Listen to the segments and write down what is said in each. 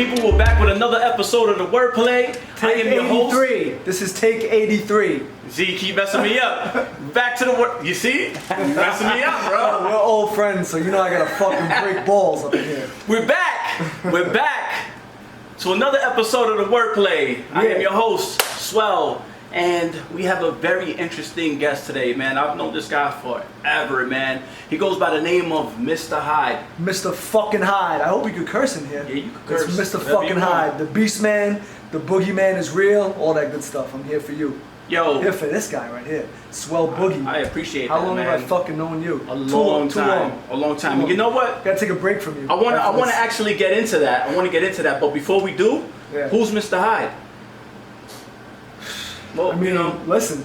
people, we're back with another episode of the Wordplay. Take I am your host. 83. This is take 83. Z, keep messing me up. Back to the word. You see? You messing me up, bro. We're old friends, so you know I gotta fucking break balls up in here. We're back. We're back to another episode of the Wordplay. I am your host, Swell, and we have a very interesting guest today, man. I've known this guy forever, man. He goes by the name of Mr. Hyde. Mr. fucking Hyde. I hope we could curse in here. Yeah, you can curse. It's Mr. fucking Hyde. The Beast Man, the Boogeyman is real, all that good stuff. I'm here for you. Yo. Here for this guy right here. Swell Boogie. I appreciate How that, long man. have I fucking known you? A long time. A long time. You know what? Gotta take a break from you. I want to actually get into that. But before we do, who's Mr. Hyde? Well, I mean, listen.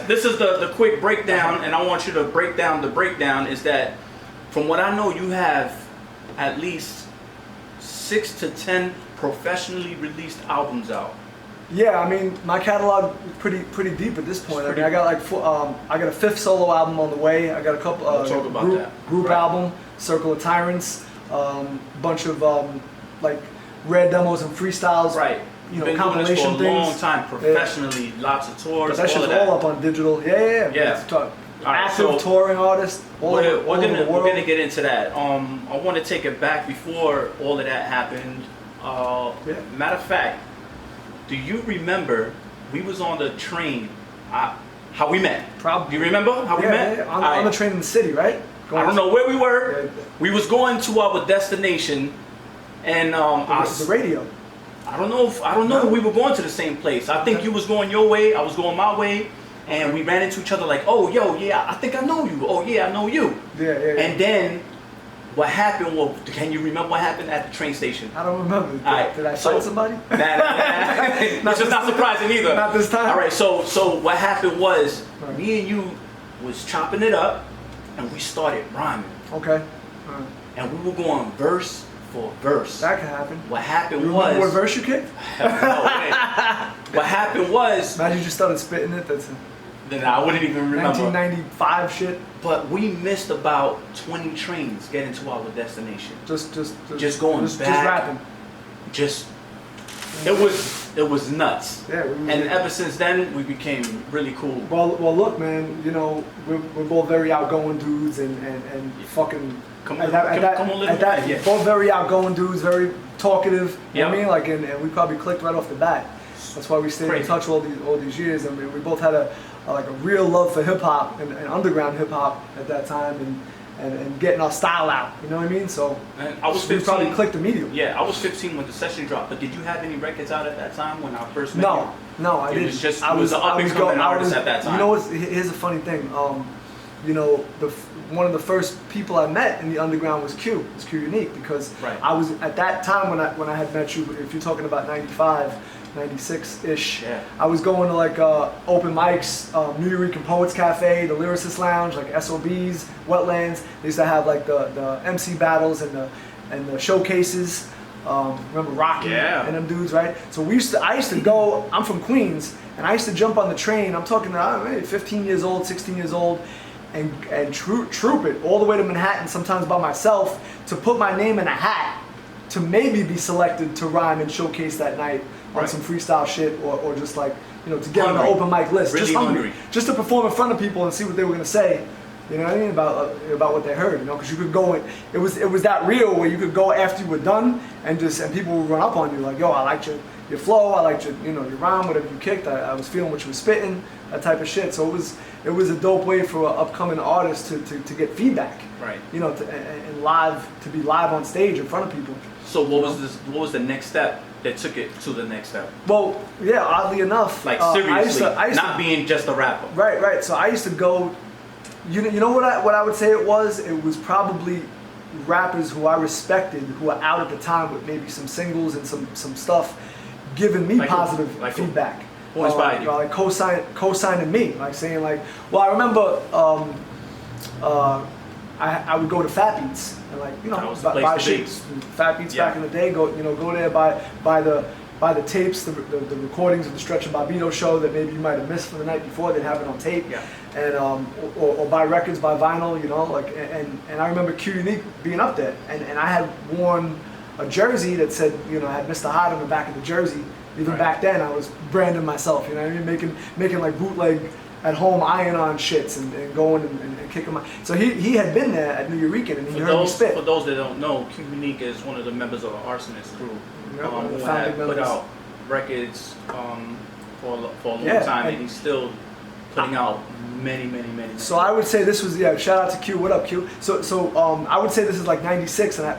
This is the quick breakdown, and I want you to break down the breakdown. Is that from what I know, you have at least 6 to 10 professionally released albums out. Yeah, I mean, my catalog is pretty deep at this point. I mean, I got like I got a 5th solo album on the way. I got a couple group album, Circle of Tyrants, bunch of like rare demos and freestyles. Right. You know, been compilation doing this for a long things. time, professionally, lots of tours. But that shit's all up on digital. Yeah. Active touring artist. We're gonna get into that. I want to take it back before all of that happened. Matter of fact, do you remember we was on the train? How we met? Probably. Do you remember how we met? Yeah. On the train in the city, right? I don't know where we were. We was going to our destination, and the radio. I don't know if we were going to the same place. I think you was going your way, I was going my way, and we ran into each other like, oh, yo, yeah, I think I know you. Oh, yeah, I know you. Yeah. And then what happened, can you remember what happened at the train station? I don't remember. Did I fight somebody? Nah. Which is not surprising either. Not this time. All right, so what happened was me and you was chopping it up, and we started rhyming. Okay. And we were going verse for verse. That could happen. What happened you was... what verse you kicked? No way. What happened was... Imagine you just started spitting it. Then I wouldn't even remember. 1995 shit. But we missed about 20 trains getting to our destination. Just going back. Just rapping. It was nuts. Yeah. And ever since then, we became really cool. Well, look, man. You know, we're both very outgoing dudes and fucking. Both very outgoing dudes, very talkative. You know what I mean? Like, and we probably clicked right off the bat. That's why we stayed in touch all these years. I mean, we both had a real love for hip hop and underground hip hop at that time, and getting our style out. You know what I mean? So I was 15. We probably clicked immediately. Yeah, I was 15 when the session dropped. But did you have any records out at that time when I first met you? No, I didn't. I was an up and coming artist at that time. You know, here's a funny thing. You know, one of the first people I met in the underground was Q. It's Q Unique because I was at that time when I had met you. If you're talking about 95, 96-ish, I was going to like open mics, New Eureka Poets Cafe, the Lyricist Lounge, like SOBs, Wetlands. They used to have like the MC battles and the showcases. Remember Rocky and them dudes, right? So I used to go. I'm from Queens, and I used to jump on the train. I'm talking maybe 15 years old, 16 years old. And troop it all the way to Manhattan, sometimes by myself, to put my name in a hat to maybe be selected to rhyme and showcase that night on some freestyle shit or just like, you know, to get on the open mic list. Really just hungry. Just to perform in front of people and see what they were going to say. You know what I mean? About what they heard, you know, because you could go and it was that real where you could go after you were done and people would run up on you like, yo, I liked your flow, I liked your rhyme, whatever you kicked, I was feeling what you were spitting, that type of shit. So it was a dope way for an upcoming artist to get feedback, right? You know, to be live on stage in front of people. So what was the next step that took it to the next step? Well, yeah, oddly enough, like seriously, I used not being just a rapper. Right. So I used to go. You know what I would say it was? It was probably rappers who I respected, who were out at the time with maybe some singles and some stuff, giving me positive feedback. Who inspired you? Like co-signing me, like saying like, well, I remember I would go to Fat Beats and like, you know, buy shit. Fat Beats back in the day. Go there, buy the tapes, the recordings of the Stretch and Bobbito show that maybe you might have missed from the night before. They'd have it on tape. Yeah. And or buy records, buy vinyl, you know, like and I remember Q Unique being up there, and I had worn a jersey that said, you know, had Mr. Hyde on the back of the jersey. Even back then, I was branding myself, you know what I mean? Making like bootleg at home iron-on shits and going and kicking my... So he had been there at New Eureka and he heard me spit. For those that don't know, Q Unique is one of the members of the Arsonist crew. Who had put out records for a long time, and he's still putting out many. So I would say this was, shout out to Q. What up, Q? So I would say this is like 96, and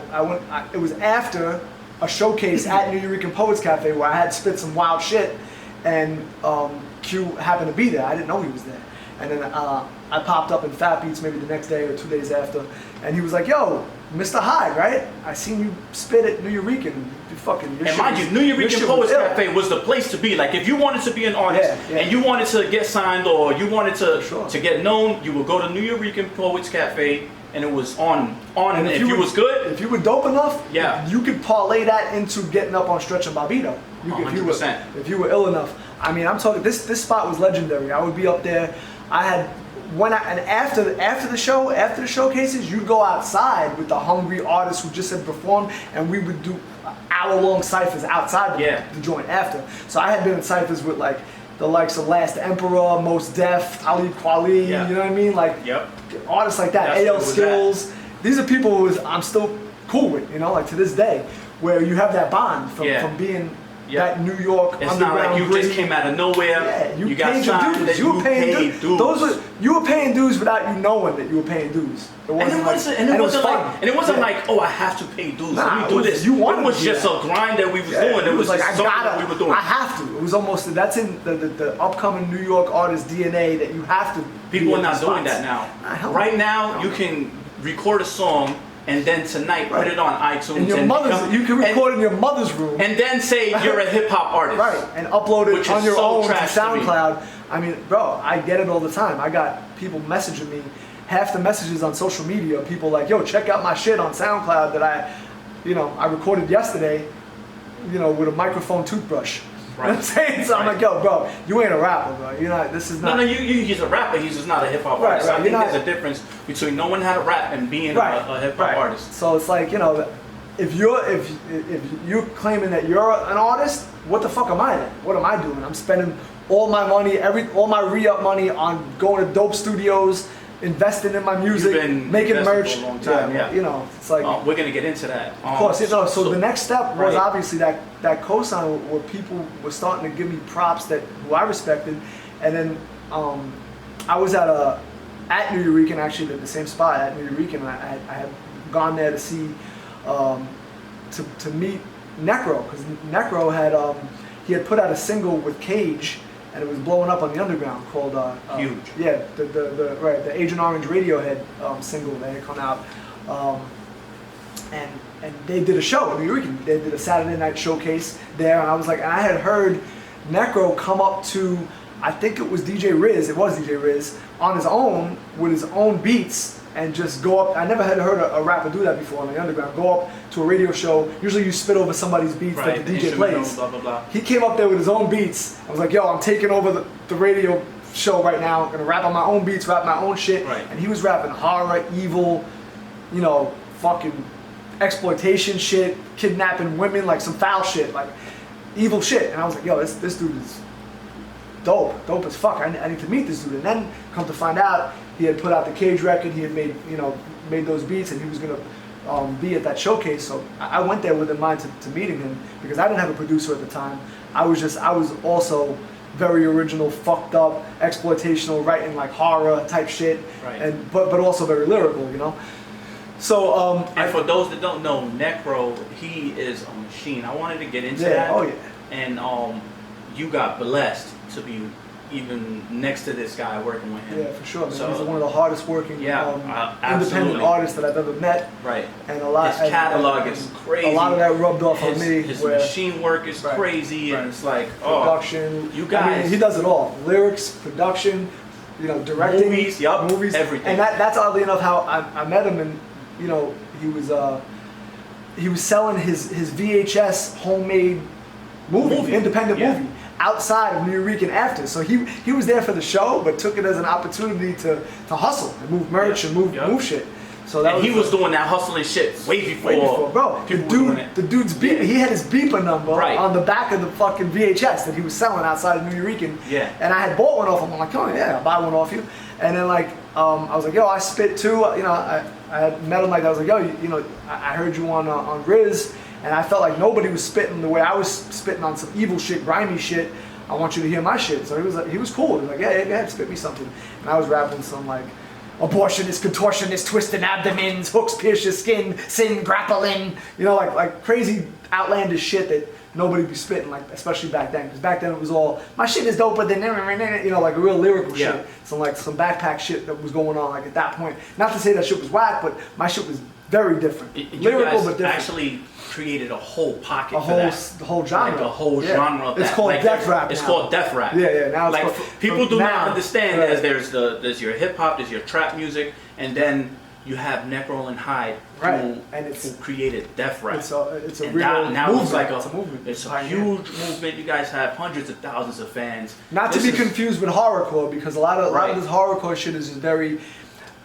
it was after a showcase at New Eureka Poets Cafe where I had spit some wild shit, and Q happened to be there. I didn't know he was there. And then I popped up in Fat Beats maybe the next day or 2 days after, and he was like, yo, Mr. Hyde, right? I seen you spit at New Eureka. And mind you, New Eureka Poets Cafe was the place to be. Like, if you wanted to be an artist and you wanted to get signed or you wanted to get known, you would go to New Eureka Poets Cafe, and it was on. And if you was good, if you were dope enough, you could parlay that into getting up on Stretch and Bobito. 100%. If you were ill enough. I mean, I'm talking. This spot was legendary. I would be up there. After the showcases, you'd go outside with the hungry artists who just had performed, and we would do hour-long ciphers outside the joint after. So I had been in ciphers with like the likes of Last Emperor, Mos Def, Talib Kweli, you know what I mean? Like artists like that, AL Skills. These are people who I'm still cool with, you know, like to this day, where you have that bond from being that New York it's underground. It's not like you just came out of nowhere. Yeah, you got signed. Dues. You were paying dues. You were paying dues without you knowing that you were paying dues. It wasn't like, oh, I have to pay dues. Nah, let me do this. It was just a grind that we was doing. It was like something that we were doing. I have to. It was almost that's in the upcoming New York artist DNA that you have to. People are not doing that now. Right now, you can record a song and then tonight put it on iTunes. And you can record in your mother's room. And then say you're a hip hop artist. Right, and upload it on your own to SoundCloud. I mean, bro, I get it all the time. I got people messaging me. Half the messages on social media, people like, yo, check out my shit on SoundCloud that I recorded yesterday, with a microphone toothbrush. Right. You know what I'm saying? So I'm like, yo, bro, you ain't a rapper, bro. You're not. This is not. No, he's a rapper. He's just not a hip hop artist. I think there's a difference between knowing how to rap and being a hip hop artist. So it's like, if you're claiming that you're an artist, what the fuck am I then? What am I doing? I'm spending all my money, all my re-up money on going to dope studios, investing in my music, making merch. For a long time, it's like we're gonna get into that. Of course, So the next step was obviously that cosign where people were starting to give me props who I respected, and then I was at New Eureka, actually at the same spot at New Eureka, and I had gone there to see to meet Necro, because Necro had put out a single with Cage. And it was blowing up on the underground called Huge. Yeah, the Agent Orange Radiohead single that had come out, and they did a show in New York. They did a Saturday night showcase there, and I was like, and I had heard Necro come up to, I think it was DJ Riz on his own with his own beats and just go up. I never had heard a rapper do that before on the underground. Go up to a radio show. Usually you spit over somebody's beats that the DJ plays. Blah, blah, blah. He came up there with his own beats. I was like, yo, I'm taking over the radio show right now. I'm gonna rap on my own beats, rap my own shit. Right. And he was rapping horror, evil, fucking exploitation shit, kidnapping women, like some foul shit, like evil shit. And I was like, yo, this dude is dope as fuck. I need to meet this dude. And then come to find out, he had put out the Cage record. He had made those beats, and he was gonna be at that showcase. So I went there with in mind to meeting him, because I didn't have a producer at the time. I was also very original, fucked up, exploitational, writing like horror type shit, and but also very lyrical, So and for those that don't know, Necro, he is a machine. I wanted to get into that. Oh yeah. And you got blessed to be even next to this guy working with him. Yeah, for sure. So, he's one of the hardest working independent artists that I've ever met. Right. And his catalog is crazy. A lot of that rubbed off on me. His machine work is crazy, and it's like production. You guys. He does it all: lyrics, production, directing, movies, everything. And that's oddly enough how I met him, and he was selling his VHS homemade independent movie outside of New Eureka after. So he was there for the show, but took it as an opportunity to hustle and move merch and move shit. So that he was doing that hustling shit way before bro. The dude's beep. He had his beeper number on the back of the fucking VHS that he was selling outside of New Eurekan. Yeah. And I had bought one off him. I'm like, oh yeah, I'll buy one off you. And then like, I was like, yo, I spit too. You know, I had met him like that. I was like, yo, you know, I heard you on Riz, and I felt like nobody was spitting the way I was spitting on some evil shit, grimy shit. I want you to hear my shit. So he was cool. He was like, yeah, go ahead, spit me something. And I was rapping some like, abortionist, contortionist, twisting abdomens, hooks pierce your skin, sin grappling, you know, like crazy outlandish shit that nobody be spitting, like, especially back then. Because back then it was all, my shit is doper than, you know, like a real lyrical shit. Some backpack shit that was going on, like, at that point. Not to say that shit was whack, but my shit was very different. Lyrical, but different. Actually created a whole pocket the whole genre. Like a whole genre of it's that. Called like, death rap. It's now. called death rap. Yeah. Now it's like called, people do not understand. Right. There's your hip hop, there's your trap music, and then you have Necro and Hyde who created death rap. It's a and real now movement. it's like a movement. It's a huge movement. You guys have hundreds of thousands of fans. Not to be confused with horrorcore, because a lot of this horrorcore shit is just very.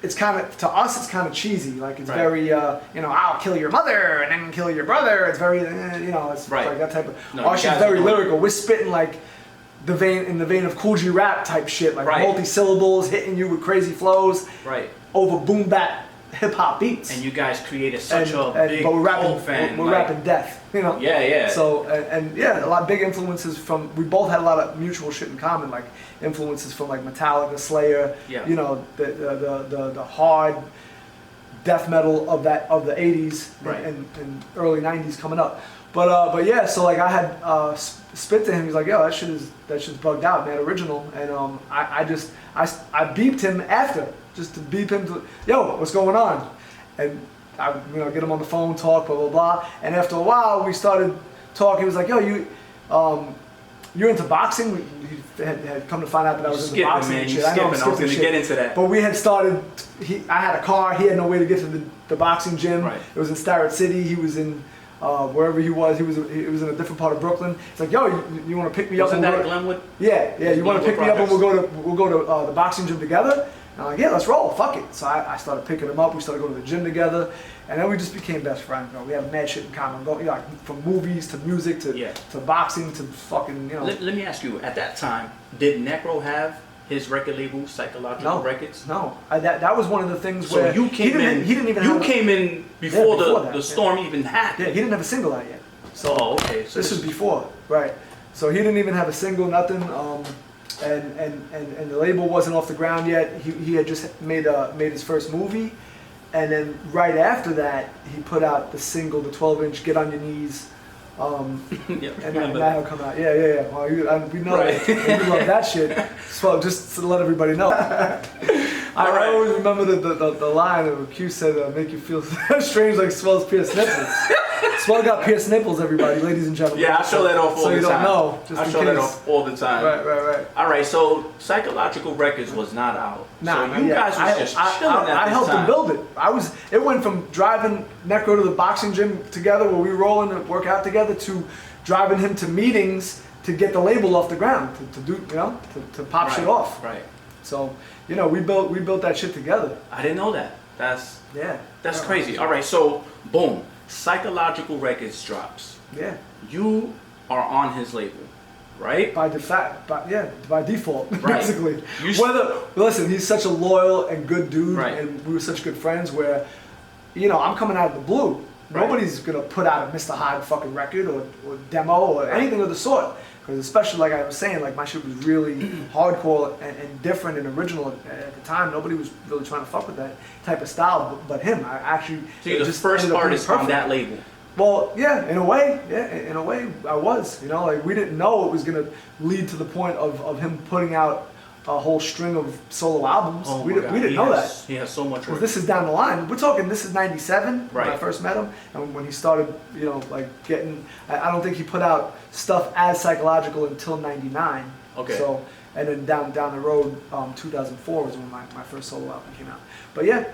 It's kind of, to us, it's kind of cheesy. Like, it's very, you know, I'll kill your mother and then kill your brother. It's very, you know, it's like that type of. Our shit's very lyrical. We're spitting like in the vein of Cool G rap type shit, like multi-syllables, hitting you with crazy flows, over boom bap hip hop beats. And you guys created such a big cult fan. We're rapping death, you know. Yeah. So and a lot of big influences from. We both had a lot of mutual shit in common, like influences from like Metallica, Slayer. You know, the hard death metal of the 80s and early 90s coming up. But yeah, so like I had spit to him. He's like, yo, that shit's bugged out, man, original. And I beeped him after. Just to beep him to, yo, what's going on? And I, you know, get him on the phone, talk, blah, blah, blah. And after a while, we started talking. He was like, yo, you're into boxing? He had come to find out that I was into boxing and shit. I was going to get into that. But we had started, I had a car. He had no way to get to the boxing gym. It was in Starrett City. He was in wherever he was in a different part of Brooklyn. It's like, yo, you want to pick me up? Wasn't that Glenwood? Yeah. You want to pick me up and we'll go to the boxing gym together? And I'm like, yeah, let's roll, fuck it. So I started picking him up, we started going to the gym together, and then we just became best friends, bro. We have mad shit in common, you know, like from movies to music to boxing to fucking, you know. Let me ask you, at that time, did Necro have his record label, Psychological Records? No, that was one of the things where you came in. Came in before the storm even happened. Yeah, he didn't have a single out yet. So okay. So this was before, right? So he didn't even have a single, nothing. And the label wasn't off the ground yet. He had just made his first movie, and then right after that he put out the single, the 12-inch "Get on Your Knees," and that'll come out. Yeah. Well, we know that. We love that shit. So just to let everybody know. I always remember the line of Q said, "Make you feel strange like Swell's pierced nipples." Swell got pierced nipples, everybody, ladies and gentlemen. Yeah, I show that off all the time. So you don't know. I show that off all the time. Right. All right, so Psychological Records was not out. So you guys was just chilling at this time. I helped to build it. It went from driving Necro to the boxing gym together, where we roll in and work out together, to driving him to meetings to get the label off the ground, to do, you know, to pop shit off. Right. So, you know, we built that shit together. I didn't know that. That's crazy. All right, so boom. Psychological Records drops. Yeah. You are on his label, right? By default, right. Basically. Listen, he's such a loyal and good dude, and we were such good friends where, you know, I'm coming out of the blue. Nobody's gonna put out a Mr.Hyde fucking record or demo or anything of the sort. Because especially like I was saying, like my shit was really hardcore and different and original at the time. Nobody was really trying to fuck with that type of style, but him. I actually. So you're the first artist on that label. Well, yeah, in a way, I was. You know, like we didn't know it was gonna lead to the point of him putting out a whole string of solo albums. We didn't know that. He has so much work. This is down the line. We're talking, this is 97 when I first met him. And when he started, you know, like getting, I don't think he put out stuff as Psychological until 99. Okay. So, and then down the road, 2004 was when my first solo album came out. But yeah,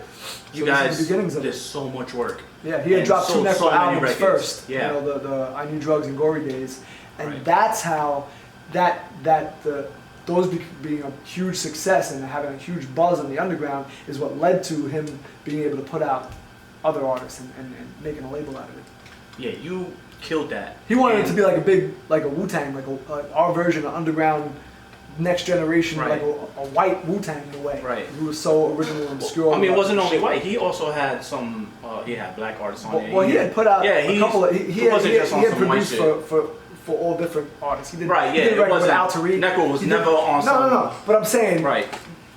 you guys did so much work. Yeah, he had dropped two Necro albums first. Yeah. You know, the I Knew Drugs and Gory Days. And that's how, those being a huge success and having a huge buzz on the underground is what led to him being able to put out other artists and making a label out of it. Yeah, you killed that. He wanted it to be like a big, like a Wu-Tang, like our version of underground, next generation, right. like a white Wu-Tang in a way. Right. He was so original and obscure. I mean, it wasn't only white. He also had some. He had black artists on there. Well, he had put out a couple of. He had produced for all different artists. He did. Right. Yeah. He did it wasn't. Tariq. Necro was never on. No. But I'm saying. Right.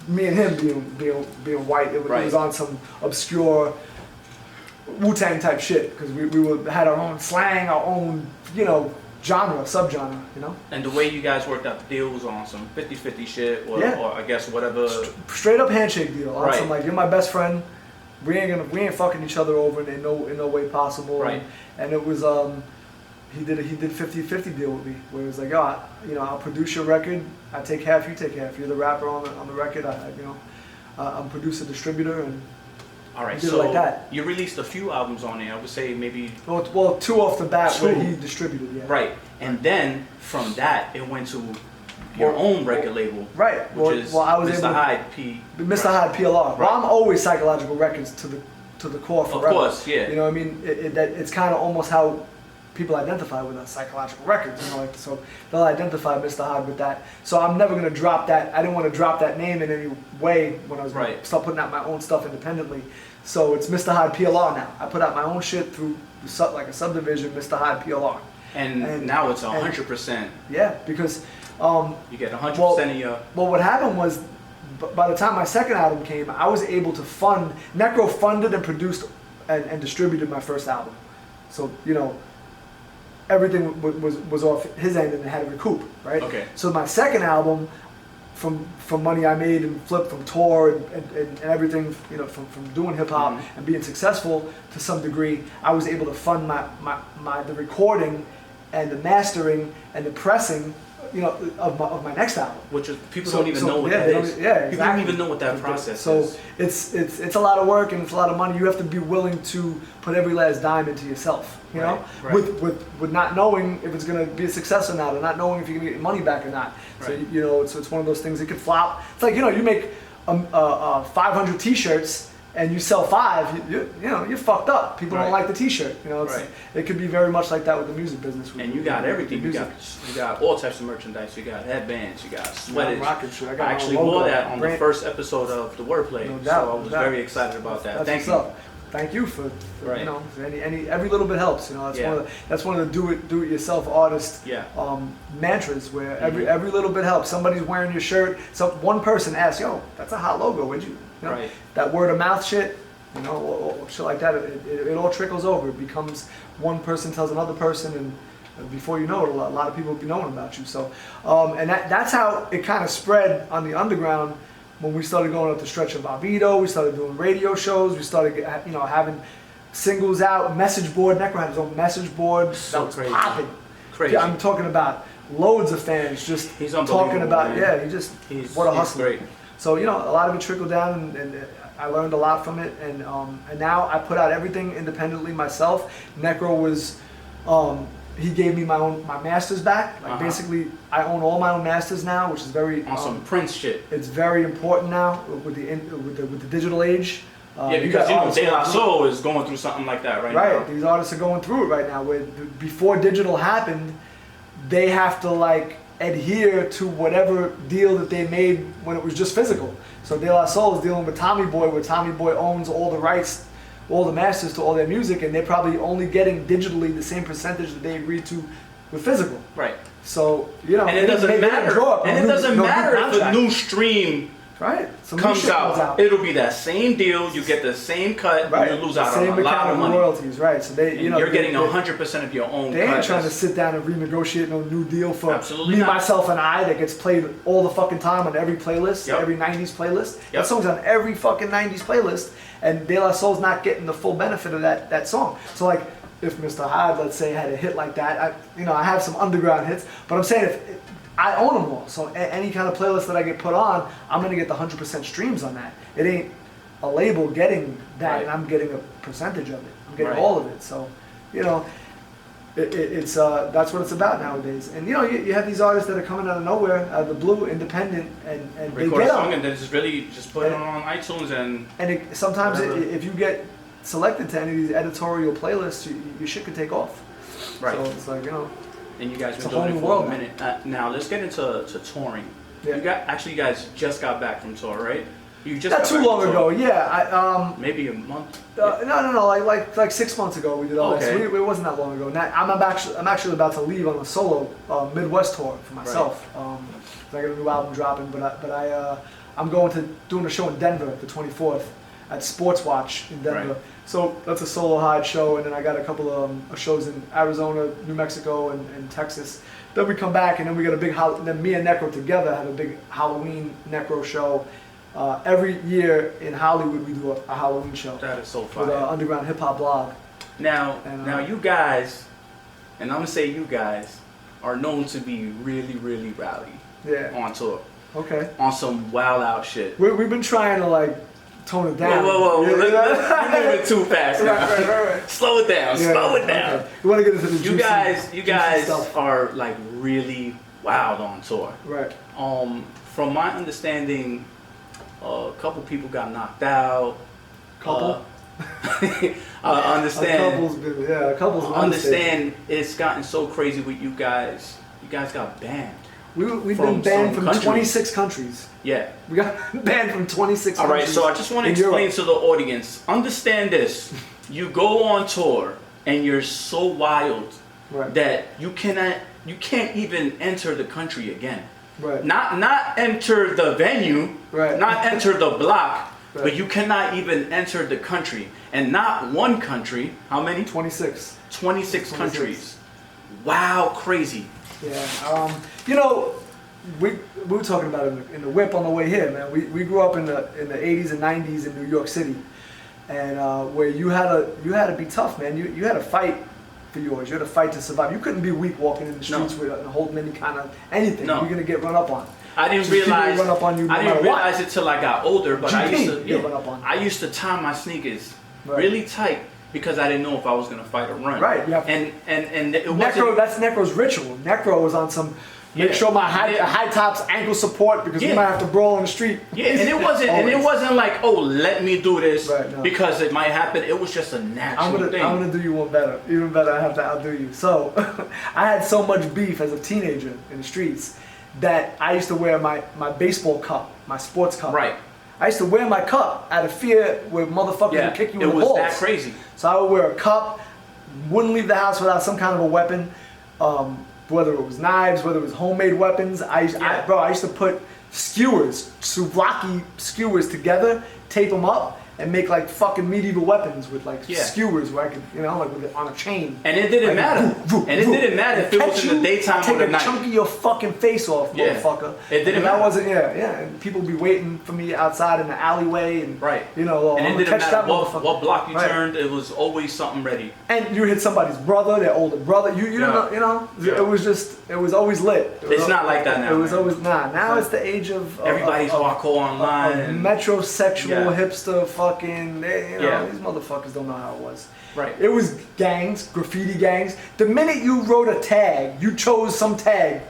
Me and him being white, it was on some obscure Wu-Tang type shit because we had our own slang, our own genre, subgenre, And the way you guys worked out the deal was on some 50-50 shit, or I guess whatever. Straight up handshake deal. On right. some like, you're my best friend. We ain't fucking each other over in no way possible. Right. And it was he did 50-50 deal with me where it was like, I'll produce your record. I take half, you take half. You're the rapper on the record. I'm producer, distributor, and. All right, so like that. You released a few albums on there. I would say maybe. Well, 2 off the bat where he distributed, yeah. Right, and then from that it went to your own record label. Right. Which is I was Mr.Hyde Hyde PLR. Right. Well, I'm always Psychological Records to the core forever. Of course, yeah. You know what I mean? It's kind of almost how people identify with us, Psychological Records. So they'll identify Mr. Hyde with that. So I'm never gonna drop that. I didn't want to drop that name in any way when I was gonna start putting out my own stuff independently. So it's Mr. Hyde PLR now. I put out my own shit through like a subdivision, Mr. Hyde PLR. And now it's 100%. Yeah, because you get 100% of your. Well, what happened was, by the time my second album came, I was able to fund. Necro funded and produced and distributed my first album. So everything was off his end and it had to recoup, right? Okay. So my second album, from money I made and flipped from tour and everything, from doing hip hop and being successful to some degree, I was able to fund the recording and the mastering and the pressing, of my next album. Which is people don't even know what that is. Yeah, exactly. People don't even know what that process is. So it's a lot of work and it's a lot of money. You have to be willing to put every last dime into yourself. Right. With not knowing if it's going to be a success or not, or not knowing if you're going to get your money back or not. Right. So it's one of those things that could flop. It's like you make 500 T-shirts and you sell 5, you're fucked up. People don't like the T-shirt. It could be very much like that with the music business. And you got everything. You got all types of merchandise. You got headbands. You got sweaters. I actually wore that on the first episode of the Wordplay. No doubt, so I was very excited about that. Thank you. Thank you for every little bit helps. That's one of the do it yourself artist mantras where every little bit helps. Somebody's wearing your shirt. One person asks, "Yo, that's a hot logo. Would you?" Right. That word of mouth shit, or shit like that. It all trickles over. It becomes one person tells another person, and before you know it, a lot of people will be knowing about you. So, and that's how it kind of spread on the underground. When we started going up the stretch of Avito, we started doing radio shows. We started, having singles out, message board. Necro had his own message board. So that was popping. Crazy. I'm talking about loads of fans just talking about. Man. What a hustler. Great. So a lot of it trickled down, and I learned a lot from it. And now I put out everything independently myself. Necro was. He gave me my masters back. Basically, I own all my own masters now, which is very on some Prince shit. It's very important now with the digital age. Because De La Soul is going through something like that right now. Right, these artists are going through it right now. Where before digital happened, they have to adhere to whatever deal that they made when it was just physical. So De La Soul is dealing with Tommy Boy, where Tommy Boy owns all the rights, all the masters to all their music, and they're probably only getting digitally the same percentage that they agreed to with physical. Right. So and it doesn't matter. And it doesn't matter if the new stream comes out. It'll be that same deal. You get the same cut. Right. You lose out on a lot of money. Royalties. Right. So you're getting 100% of your own. They ain't trying to sit down and renegotiate no new deal for Absolutely Me, not. Myself, and I that gets played all the fucking time on every playlist, every '90s playlist. That song's on every fucking '90s playlist, and De La Soul's not getting the full benefit of that song. So if Mr. Hyde, let's say, had a hit like that, I have some underground hits, but I'm saying if I own them all, so any kind of playlist that I get put on, I'm gonna get the 100% streams on that. It ain't a label getting that, and I'm getting a percentage of it. I'm getting all of it. So, it's that's what it's about nowadays. And you have these artists that are coming out of nowhere, out of the blue, independent, and they record get a song them. and then just put it on iTunes and Sometimes if you get selected to any of these editorial playlists, your shit could take off. Right. So it's like and you guys it's been a whole doing it new for world, a minute. Now let's get into touring. Yeah. You guys just got back from tour, right? You just not got too back long from ago. tour. Yeah. Maybe a month. No. Like 6 months ago we did all Okay. this. It wasn't that long ago. Now, I'm actually about to leave on a solo Midwest tour for myself. I got a new album dropping, but I'm going to doing a show in Denver the 24th at Sports Watch in Denver. Right. So that's a solo Hyde show, and then I got a couple of shows in Arizona, New Mexico, and Texas. Then we come back, and then we got a big. Then me and Necro together have a big Halloween Necro show. Every year in Hollywood we do a Halloween show. That is so fun. With an underground hip hop blog. Now you guys, and I'm gonna say you guys, are known to be really, really rowdy. Yeah. On tour. Okay. On some wild out shit. We've been trying to tone it down. Whoa. Yeah, We're moving too fast now. Right. Slow it down. Yeah, Slow it down. Okay. You want to get into the You juicy guys stuff. are really wild on tour. Right. From my understanding, a couple people got knocked out. Couple? I understand. A couple's I understand it's gotten so crazy with you guys. You guys got banned. We've from been banned some from countries. 26 countries. Yeah. We got banned from 26 All right, countries. so I just want to in explain Europe. to the audience. Understand this. You go on tour and you're so wild Right. that you can't even enter the country again. Right. Not enter the venue, Right. not enter the block, Right. but you cannot even enter the country. And not one country, how many? 26. 26 countries. Wow, crazy. Yeah. We were talking about it in the whip on the way here, man. We grew up in the 80s and 90s in New York City, and where you had to be tough, man. You had to fight for yours. You had to fight to survive. You couldn't be weak walking in the streets with holding any kind of anything. No. You're gonna get run up on. I didn't Just people realize. run up on you no I didn't matter what. realize it till I got older. But I GP, used to. you'll run up on. I used to tie my sneakers Right. really tight because I didn't know if I was gonna fight or run. Right, you have to- And it Necro, wasn't. that's Necro's ritual. Necro was on some. Make Yeah. sure my Yeah. high tops ankle support because we Yeah. might have to brawl on the street. Yeah, and it wasn't like, oh, let me do this Right, no. because it might happen. It was just a natural thing. I'm gonna do you one better. Even better, I have to outdo you. So, I had so much beef as a teenager in the streets that I used to wear my baseball cup, my sports cup. Right. I used to wear my cup out of fear where motherfuckers would kick you in it the was balls. that crazy. So I would wear a cup, wouldn't leave the house without some kind of a weapon, whether it was knives, whether it was homemade weapons. I used to put skewers, souvlaki skewers together, tape them up, and make like fucking medieval weapons with skewers where I could, on a chain. And it didn't matter. It didn't matter if it was in the daytime or the Take a night. chunk of your fucking face off, Yeah. motherfucker. It didn't and matter. that wasn't, and people would be waiting for me outside in the alleyway, and Right. I'm And it gonna didn't catch matter that motherfucker. what block you Right. turned. It was always something ready. And you hit somebody's brother, their older brother. You know, Yeah. it was always lit. It was It's not like that now, It was man. always Now it's the age of Everybody's hardcore online. of and- metrosexual Yeah. hipster fucking. Yeah. These motherfuckers don't know how it was. Right. It was gangs, graffiti gangs. The minute you wrote a tag, you chose some tag,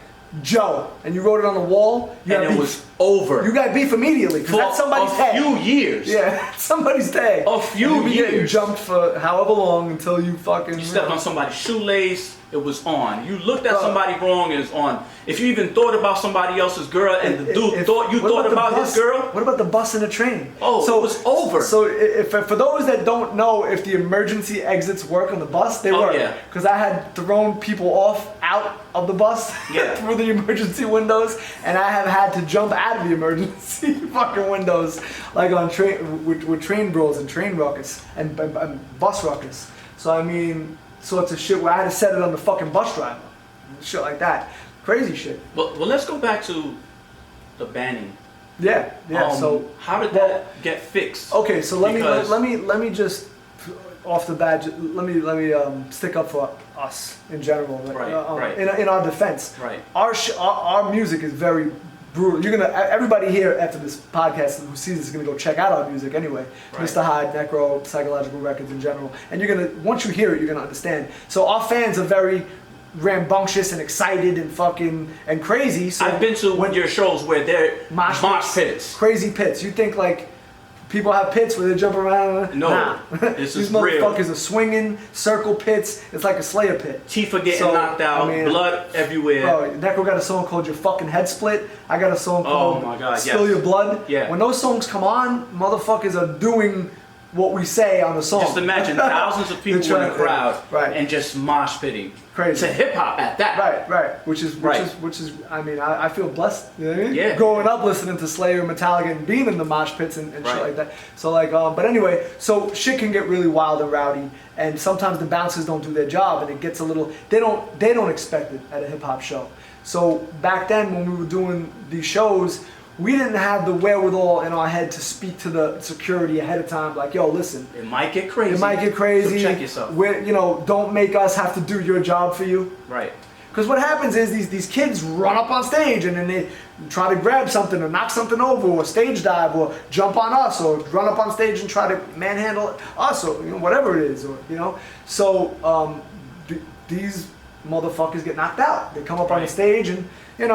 Joe, and you wrote it on the wall. You and got it beef. was over. You got beef immediately because for that's somebody's a tag. few years. Yeah, somebody's tag. A few And you be getting years. jumped for however long until you fucking. You stepped on somebody's shoelace, it was on. You looked at Bro. somebody wrong, it was on. If you even thought about somebody else's girl and the dude thought you what thought the about bus? his girl, What about the bus and the train? Oh, it was over. So if for those that don't know if the emergency exits work on the bus, they Oh, work. yeah. Because I had thrown people out of the bus Yeah. through the emergency windows, and I have had to jump out of the emergency fucking windows, like on train with train bros and train ruckus and bus ruckus. So I mean, sorts of shit where I had to set it on the fucking bus driver, shit like that, crazy shit. well, let's go back to the banning. Yeah. So how did that get fixed? okay, so let Because- me just off the bat, let me stick up for us in general. Right, right. In our defense, Right. Our music is very brutal. Everybody here after this podcast who sees this is gonna go check out our music anyway. Right. Mr.Hyde, Necro, Psychological Records in general, and once you hear it, you're gonna understand. So our fans are very rambunctious and excited and fucking and crazy. So I've been to your shows where they're mosh pits. Crazy pits. You think like people have pits where they jump around? No, nah. this These is real. motherfuckers are swinging circle pits. It's like a Slayer pit. Teeth are getting knocked out, blood everywhere. Bro, Necro got a song called Your Fucking Head Split. I got a song called my God, Spill Your Blood. Yeah. When those songs come on, motherfuckers are doing what we say on the song. Just imagine thousands of people in the crowd and just mosh pitting. Crazy. To hip hop at that. Right. Which is. I mean, I feel blessed. You know what I mean? Yeah. Growing up listening to Slayer, Metallica, and being in the mosh pits and shit like that. So like, but anyway, so shit can get really wild and rowdy, and sometimes the bouncers don't do their job, and it gets a little. They don't expect it at a hip hop show. So back then when we were doing these shows, we didn't have the wherewithal in our head to speak to the security ahead of time, like, yo, listen. It might get crazy. So check yourself. Don't make us have to do your job for you. Right. Because what happens is these kids run up on stage and then they try to grab something or knock something over or stage dive or jump on us or run up on stage and try to manhandle us or whatever it is. So these motherfuckers get knocked out. They come up on the stage and we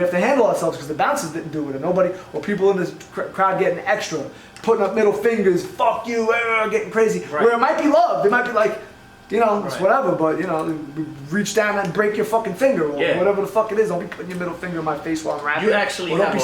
have to handle ourselves because the bouncers didn't do it, or people in this crowd getting extra, putting up middle fingers, fuck you, getting crazy. Right. Where it might be love, it might be like, it's whatever, but reach down and break your fucking finger or whatever the fuck it is. Don't be putting your middle finger in my face while I'm rapping. You actually have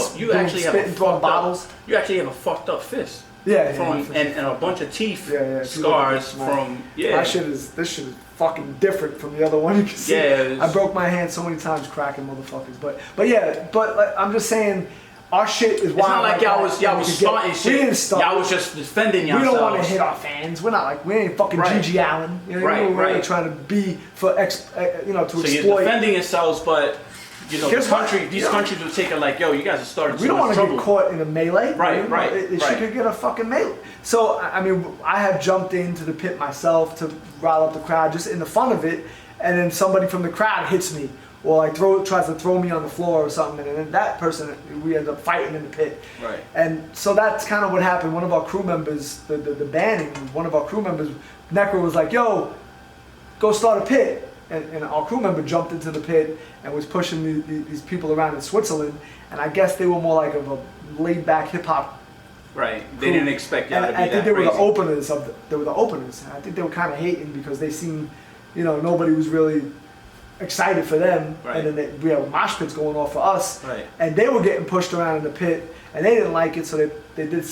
a fucked up fist. Yeah, and a bunch of teeth scars from this shit is fucking different from the other one. You can see. Yeah, I broke my hand so many times cracking motherfuckers, but like, I'm just saying, our shit is wild. It's not like y'all was starting shit. We didn't start. Y'all was just defending yourselves. We don't want to hit our fans. We're not like we ain't fucking Gigi Allen. We're really trying to be to exploit. So you're defending yourselves, but. These countries will take it like, yo, you guys are starting we don't want to get caught in a melee. Right. It should get a fucking melee. So, I mean, I have jumped into the pit myself to rile up the crowd just in the fun of it, and then somebody from the crowd hits me or like tries to throw me on the floor or something, and then that person, we end up fighting in the pit. Right. And so that's kind of what happened. One of our crew members, the banning, one of our crew members, Necro, was like, yo, go start a pit. And our crew member jumped into the pit and was pushing these people around in Switzerland, and I guess they were more like of a laid-back hip-hop. Right. They didn't expect y'all to be that crazy. I think they were the openers. I think they were kind of hating because they seen, nobody was really excited for them, right. And then we had mosh pits going off for us, right. And they were getting pushed around in the pit, and they didn't like it, so they did.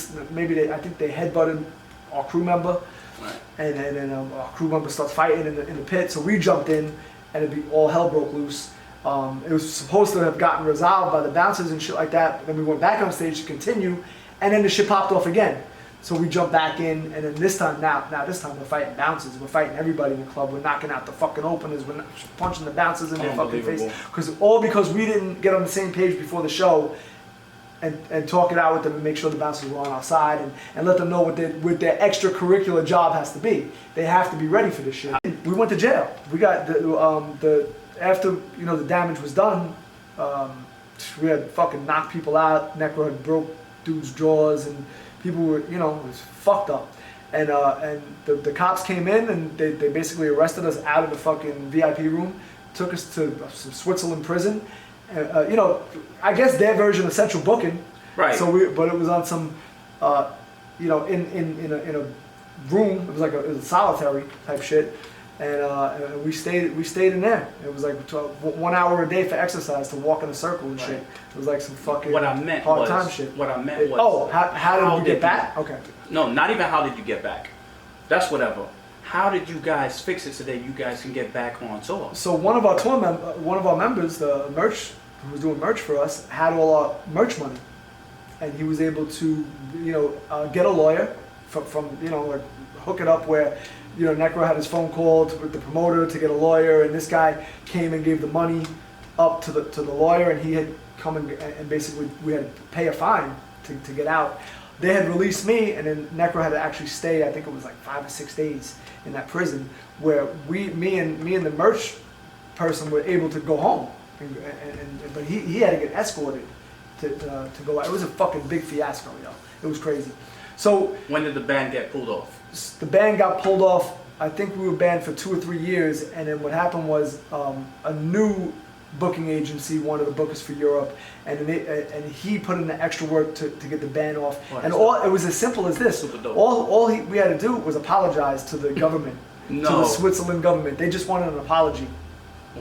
I think they headbutted our crew member. Right. And then our crew member starts fighting in the pit, so we jumped in, and all hell broke loose. It was supposed to have gotten resolved by the bouncers and shit like that, but then we went back on stage to continue, and then the shit popped off again. So we jumped back in, and then this time we're fighting bouncers. We're fighting everybody in the club. We're knocking out the fucking openers. We're punching the bouncers in their fucking face. Because we didn't get on the same page before the show. And talk it out with them and make sure the bouncers were on our side and let them know what their extracurricular job has to be. They have to be ready for this shit. We went to jail. We got after the damage was done, we had fucking knocked people out. Necro had broke dudes' jaws and people were it was fucked up. And the cops came in and they basically arrested us out of the fucking VIP room, took us to some Switzerland prison. I guess their version of central booking. Right. But it was on some, in a room. It was like it was a solitary type shit, and we stayed in there. It was like 1 hour a day for exercise to walk in a circle and shit. It was like some fucking hard time shit. What I meant was. Oh, how did you get back? Okay. No, not even how did you get back. That's whatever. How did you guys fix it so that you guys can get back on tour? So one of our members, the merch, who was doing merch for us, had all our merch money, and he was able to, get a lawyer from hook it up where, Necro had his phone call with the promoter to get a lawyer, and this guy came and gave the money up to the lawyer, and he had come and basically we had to pay a fine to get out. They had released me, and then Necro had to actually stay. I think it was like 5 or 6 days in that prison, where me and the merch person were able to go home, but he had to get escorted to go out. It was a fucking big fiasco, yo. It was crazy. So when did the band get pulled off? The band got pulled off. I think we were banned for 2 or 3 years, and then what happened was a new booking agency wanted to book us for Europe, and he put in the extra work to get the band off. And it was as simple as this. We had to do was apologize to the government, to the Switzerland government. They just wanted an apology.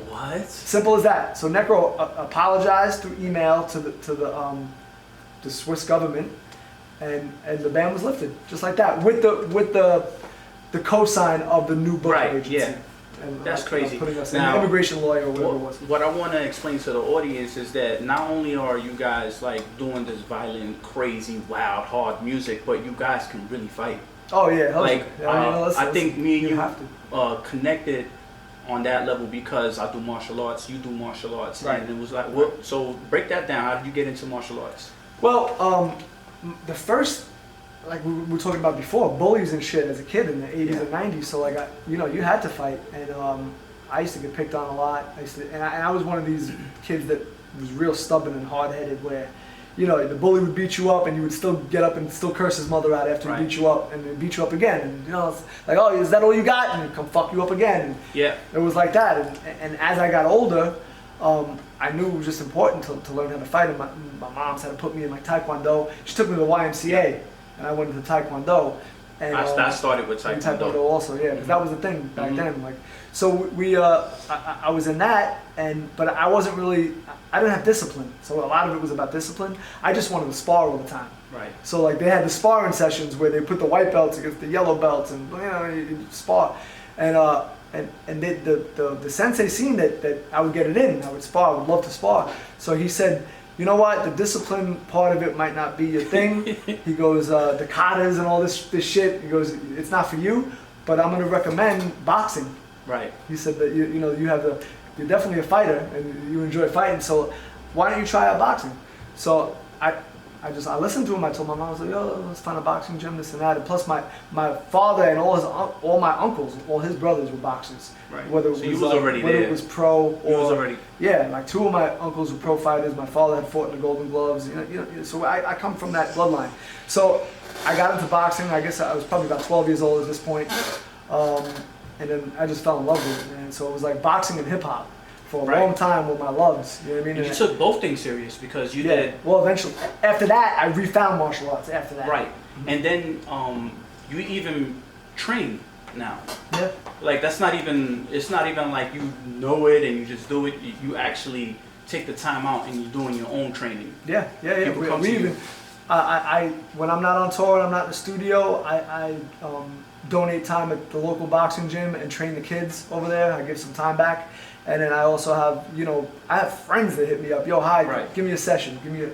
What? Simple as that. So Necro apologized through email to the Swiss government, and the ban was lifted just like that with the cosign of the new booking agency. Yeah. And that's crazy. Putting us now, an immigration lawyer or whatever it was. What I want to explain to the audience is that not only are you guys like doing this violent, crazy, wild, hard music, but you guys can really fight. Oh yeah, like I think me and you have to. Connected on that level because I do martial arts, you do martial arts, right. And it was like, so break that down. How did you get into martial arts? Well, the first, like we were talking about before, bullies and shit as a kid in the 80s and 90s. So like, you had to fight, and I used to get picked on a lot. And I was one of these kids that was real stubborn and hard-headed, where, the bully would beat you up, and you would still get up and still curse his mother out after he beat you up, and then beat you up again. And it's like, oh, is that all you got? And he'd come fuck you up again. And it was like that. And as I got older, I knew it was just important to learn how to fight. And my mom's had to put me in like Taekwondo. She took me to the YMCA. And I went into Taekwondo, and I started with Taekwondo also, because that was the thing back then. Like, so I was in that, but I wasn't really, I didn't have discipline. So a lot of it was about discipline. I just wanted to spar all the time. Right. So like they had the sparring sessions where they put the white belts against the yellow belts, and you spar, and the sensei seen that I would get it in. I would spar. I would love to spar. So he said, you know what? The discipline part of it might not be your thing. He goes, the katas and all this shit. He goes, it's not for you, but I'm going to recommend boxing. Right. He said that you're definitely a fighter and you enjoy fighting. So why don't you try out boxing? So I listened to him. I told my mom, I was like, yo, let's find a boxing gym, this and that. And plus my father and all my uncles, all his brothers were boxers. Right. Whether it was pro or like 2 of my uncles were pro fighters. My father had fought in the Golden Gloves. So I come from that bloodline. So I got into boxing. I guess I was probably about 12 years old at this point. And then I just fell in love with it. And so it was like boxing and hip hop. For a long time with my loves, you know what I mean? And you took both things serious because you did. Well, eventually, after that, I refound martial arts. After that, right? And then you even train now. Yeah. Like it's not even like you know it and you just do it. You actually take the time out and you're doing your own training. Yeah. People come to you. When I'm not on tour and I'm not in the studio, I donate time at the local boxing gym and train the kids over there. I give some time back. And then I also have, I have friends that hit me up. Yo, Hyde, give me a session. Give me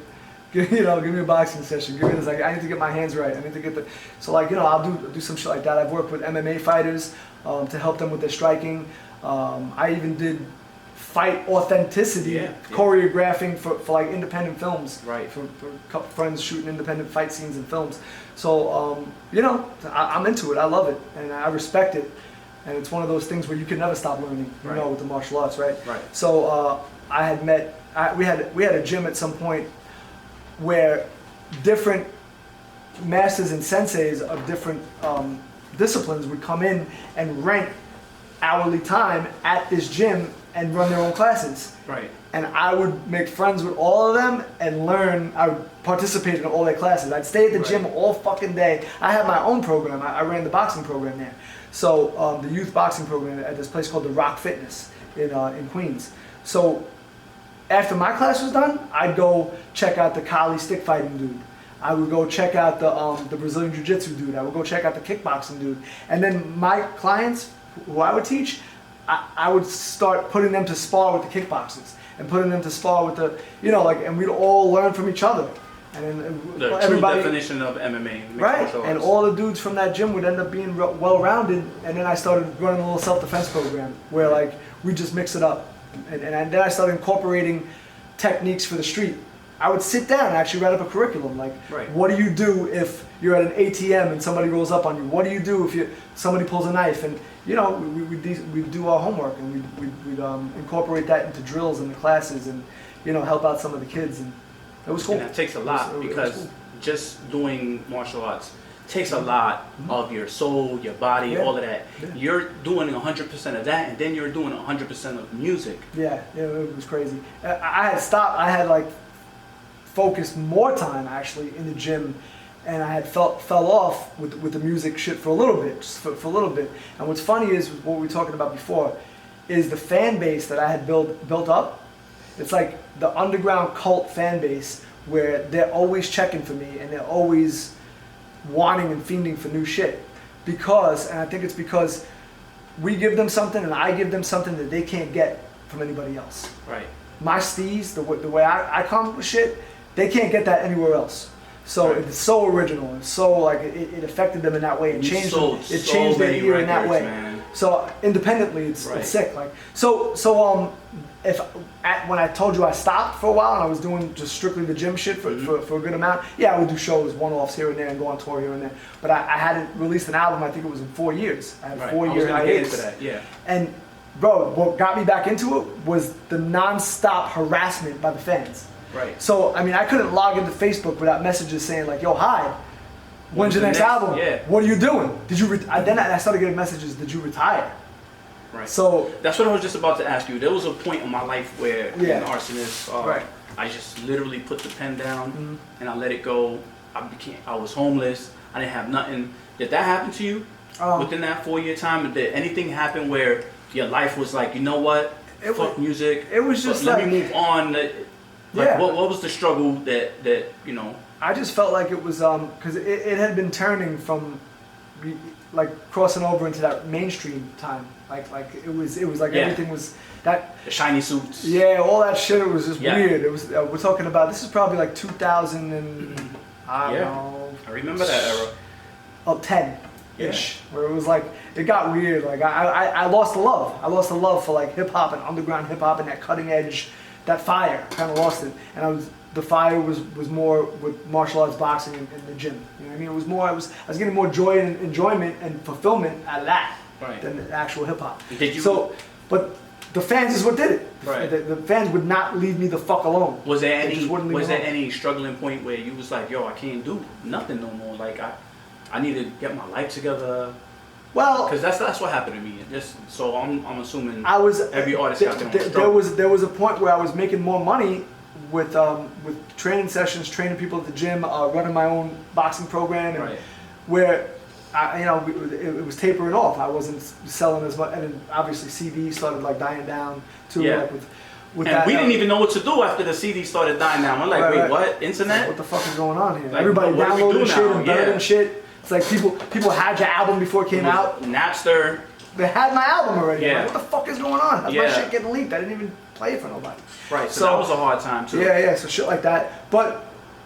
a boxing session. Give me this. Like, I need to get my hands right. I need to get so like, I'll do some shit like that. I've worked with MMA fighters to help them with their striking. I even did fight authenticity choreographing for like independent films. Right. For a couple friends shooting independent fight scenes in films. So, I'm into it. I love it and I respect it. And it's one of those things where you can never stop learning, with the martial arts, right? Right. So we had a gym at some point where different masters and senseis of different disciplines would come in and rent hourly time at this gym and run their own classes. Right. And I would make friends with all of them and learn. I would participate in all their classes. I'd stay at the gym all fucking day. I had my own program. I ran the boxing program there. So the youth boxing program at this place called the Rock Fitness in Queens. So after my class was done, I'd go check out the Kali stick fighting dude. I would go check out the Brazilian Jiu-Jitsu dude. I would go check out the kickboxing dude. And then my clients, who I would teach, I would start putting them to spar with the kickboxers and putting them to spar with the, and we'd all learn from each other. And then the true definition of MMA, right? And all the dudes from that gym would end up being well-rounded. And then I started running a little self-defense program where like we just mix it up, and then I started incorporating techniques for the street. I would sit down and actually write up a curriculum. Like, what do you do if you're at an ATM and somebody rolls up on you? What do you do if somebody pulls a knife? And we'd do our homework and we'd incorporate that into drills in the classes and help out some of the kids. And It was cool. And that takes a lot because cool. Just doing martial arts takes a lot of your soul, your body, all of that. Yeah. You're doing 100% of that, and then you're doing 100% of music. Yeah, it was crazy. I had stopped. I had like focused more time actually in the gym, and I had fell off with the music shit for a little bit, just for a little bit. And what's funny is what we were talking about before, is the fan base that I had built up. It's like the underground cult fan base where they're always checking for me and they're always wanting and fiending for new shit. And I think it's because we give them something and I give them something that they can't get from anybody else. Right. My steez, the way I come with shit, they can't get that anywhere else. So right. It's so original and so like it affected them in that way. It changed them, it changed their ear in that way. Man. So independently, it's sick. Like when I told you I stopped for a while and I was doing just strictly the gym shit for a good amount, yeah, I would do shows, one-offs here and there, and go on tour here and there. But I hadn't released an album. I think it was in 4 years. I had 4 years hiatus. Yeah. And bro, what got me back into it was the non-stop harassment by the fans. Right. So I mean, I couldn't log into Facebook without messages saying like, "Yo, Hyde, when's your next album? Yeah. What are you doing? Did you?" Then I started getting messages. Did you retire? Right. So that's what I was just about to ask you. There was a point in my life where in Arsonist, right. I just literally put the pen down and I let it go. I was homeless. I didn't have nothing. Did that happen to you within that 4-year time? Did anything happen where your life was like, you know what? Fuck music. It was just let me move on. Like, what was the struggle that you know? I just felt like it was because it had been turning from like crossing over into that mainstream time. Like it was like everything was that the shiny suits. Yeah, all that shit. It was just weird. It was we're talking about this is probably like 2000 and I don't know. I remember that era. 10-ish, where it was like it got weird. Like I lost the love. I lost the love for like hip hop and underground hip hop and that cutting edge. That fire, kind of lost it, and the fire was more with martial arts, boxing, and the gym. You know what I mean? It was more. I was getting more joy and enjoyment and fulfillment out of that than the actual hip hop. Did you? So, but the fans is what did it. Right. The fans would not leave me the fuck alone. Was there any struggling point where you was like, yo, I can't do nothing no more. Like I need to get my life together. Well, because that's what happened to me. So I'm assuming every artist got their own struggle. There was a point where I was making more money with training sessions, training people at the gym, running my own boxing program, and where it was tapering off. I wasn't selling as much, and then obviously CDs started like dying down too. Yeah. Like with and that, we didn't even know what to do after the CD started dying down. I'm like, wait, what? Internet? What the fuck is going on here? Like, everybody downloading shit and burning shit. It's like people had your album before it came out. Napster. They had my album already. Yeah. Like, what the fuck is going on? How's my shit getting leaked? I didn't even play it for nobody. Right. So that was a hard time too. Yeah. So shit like that. But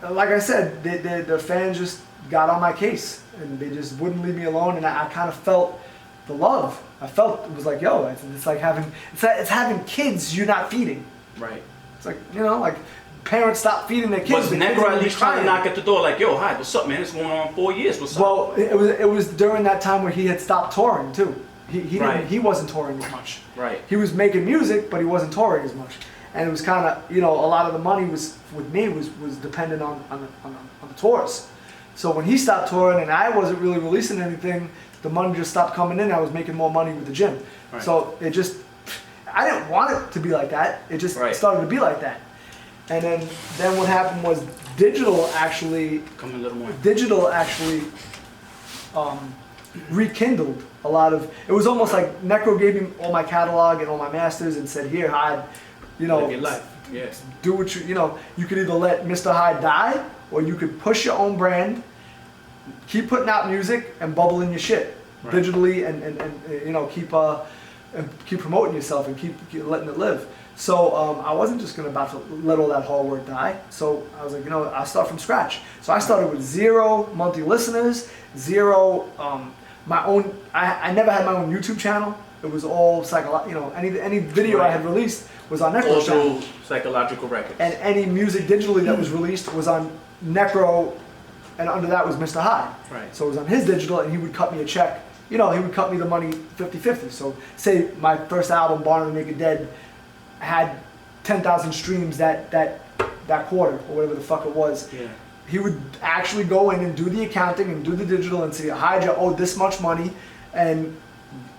like I said, the fans just got on my case and they just wouldn't leave me alone. And I kind of felt the love. I felt it was like, yo, it's like having kids you're not feeding. Right. It's like like. Parents stop feeding their kids. Was Necro at least trying to knock at the door like, yo, hi, what's up, man? It's going on 4 years. What's up? Well, it was during that time where he had stopped touring too. He wasn't touring as much. Right. He was making music, but he wasn't touring as much. And it was kind of a lot of the money was with me was dependent on the tours. So when he stopped touring and I wasn't really releasing anything, the money just stopped coming in. I was making more money with the gym. Right. So it just I didn't want it to be like that. It just started to be like that. And then what happened was digital actually rekindled a lot of. It was almost like Necro gave me all my catalog and all my masters and said, "Here, Hyde, live your life. Yeah. Do what you could either let Mr.Hyde die or you could push your own brand, keep putting out music and bubble in your shit digitally and keep promoting yourself and keep letting it live." So I wasn't just about to let all that hard work die. So I was like, I'll start from scratch. So I started with 0 monthly listeners, 0 my own. I never had my own YouTube channel. It was all any video I had released was on Necro's channel. Psychological Records. And any music digitally that was released was on Necro, and under that was Mr.Hyde. Right. So it was on his digital, and he would cut me a check. He would cut me the money 50-50. So say my first album, Born to Make It Dead, had 10,000 streams that that quarter or whatever the fuck it was. Yeah. He would actually go in and do the accounting and do the digital and say, Hyde, you owe this much money, and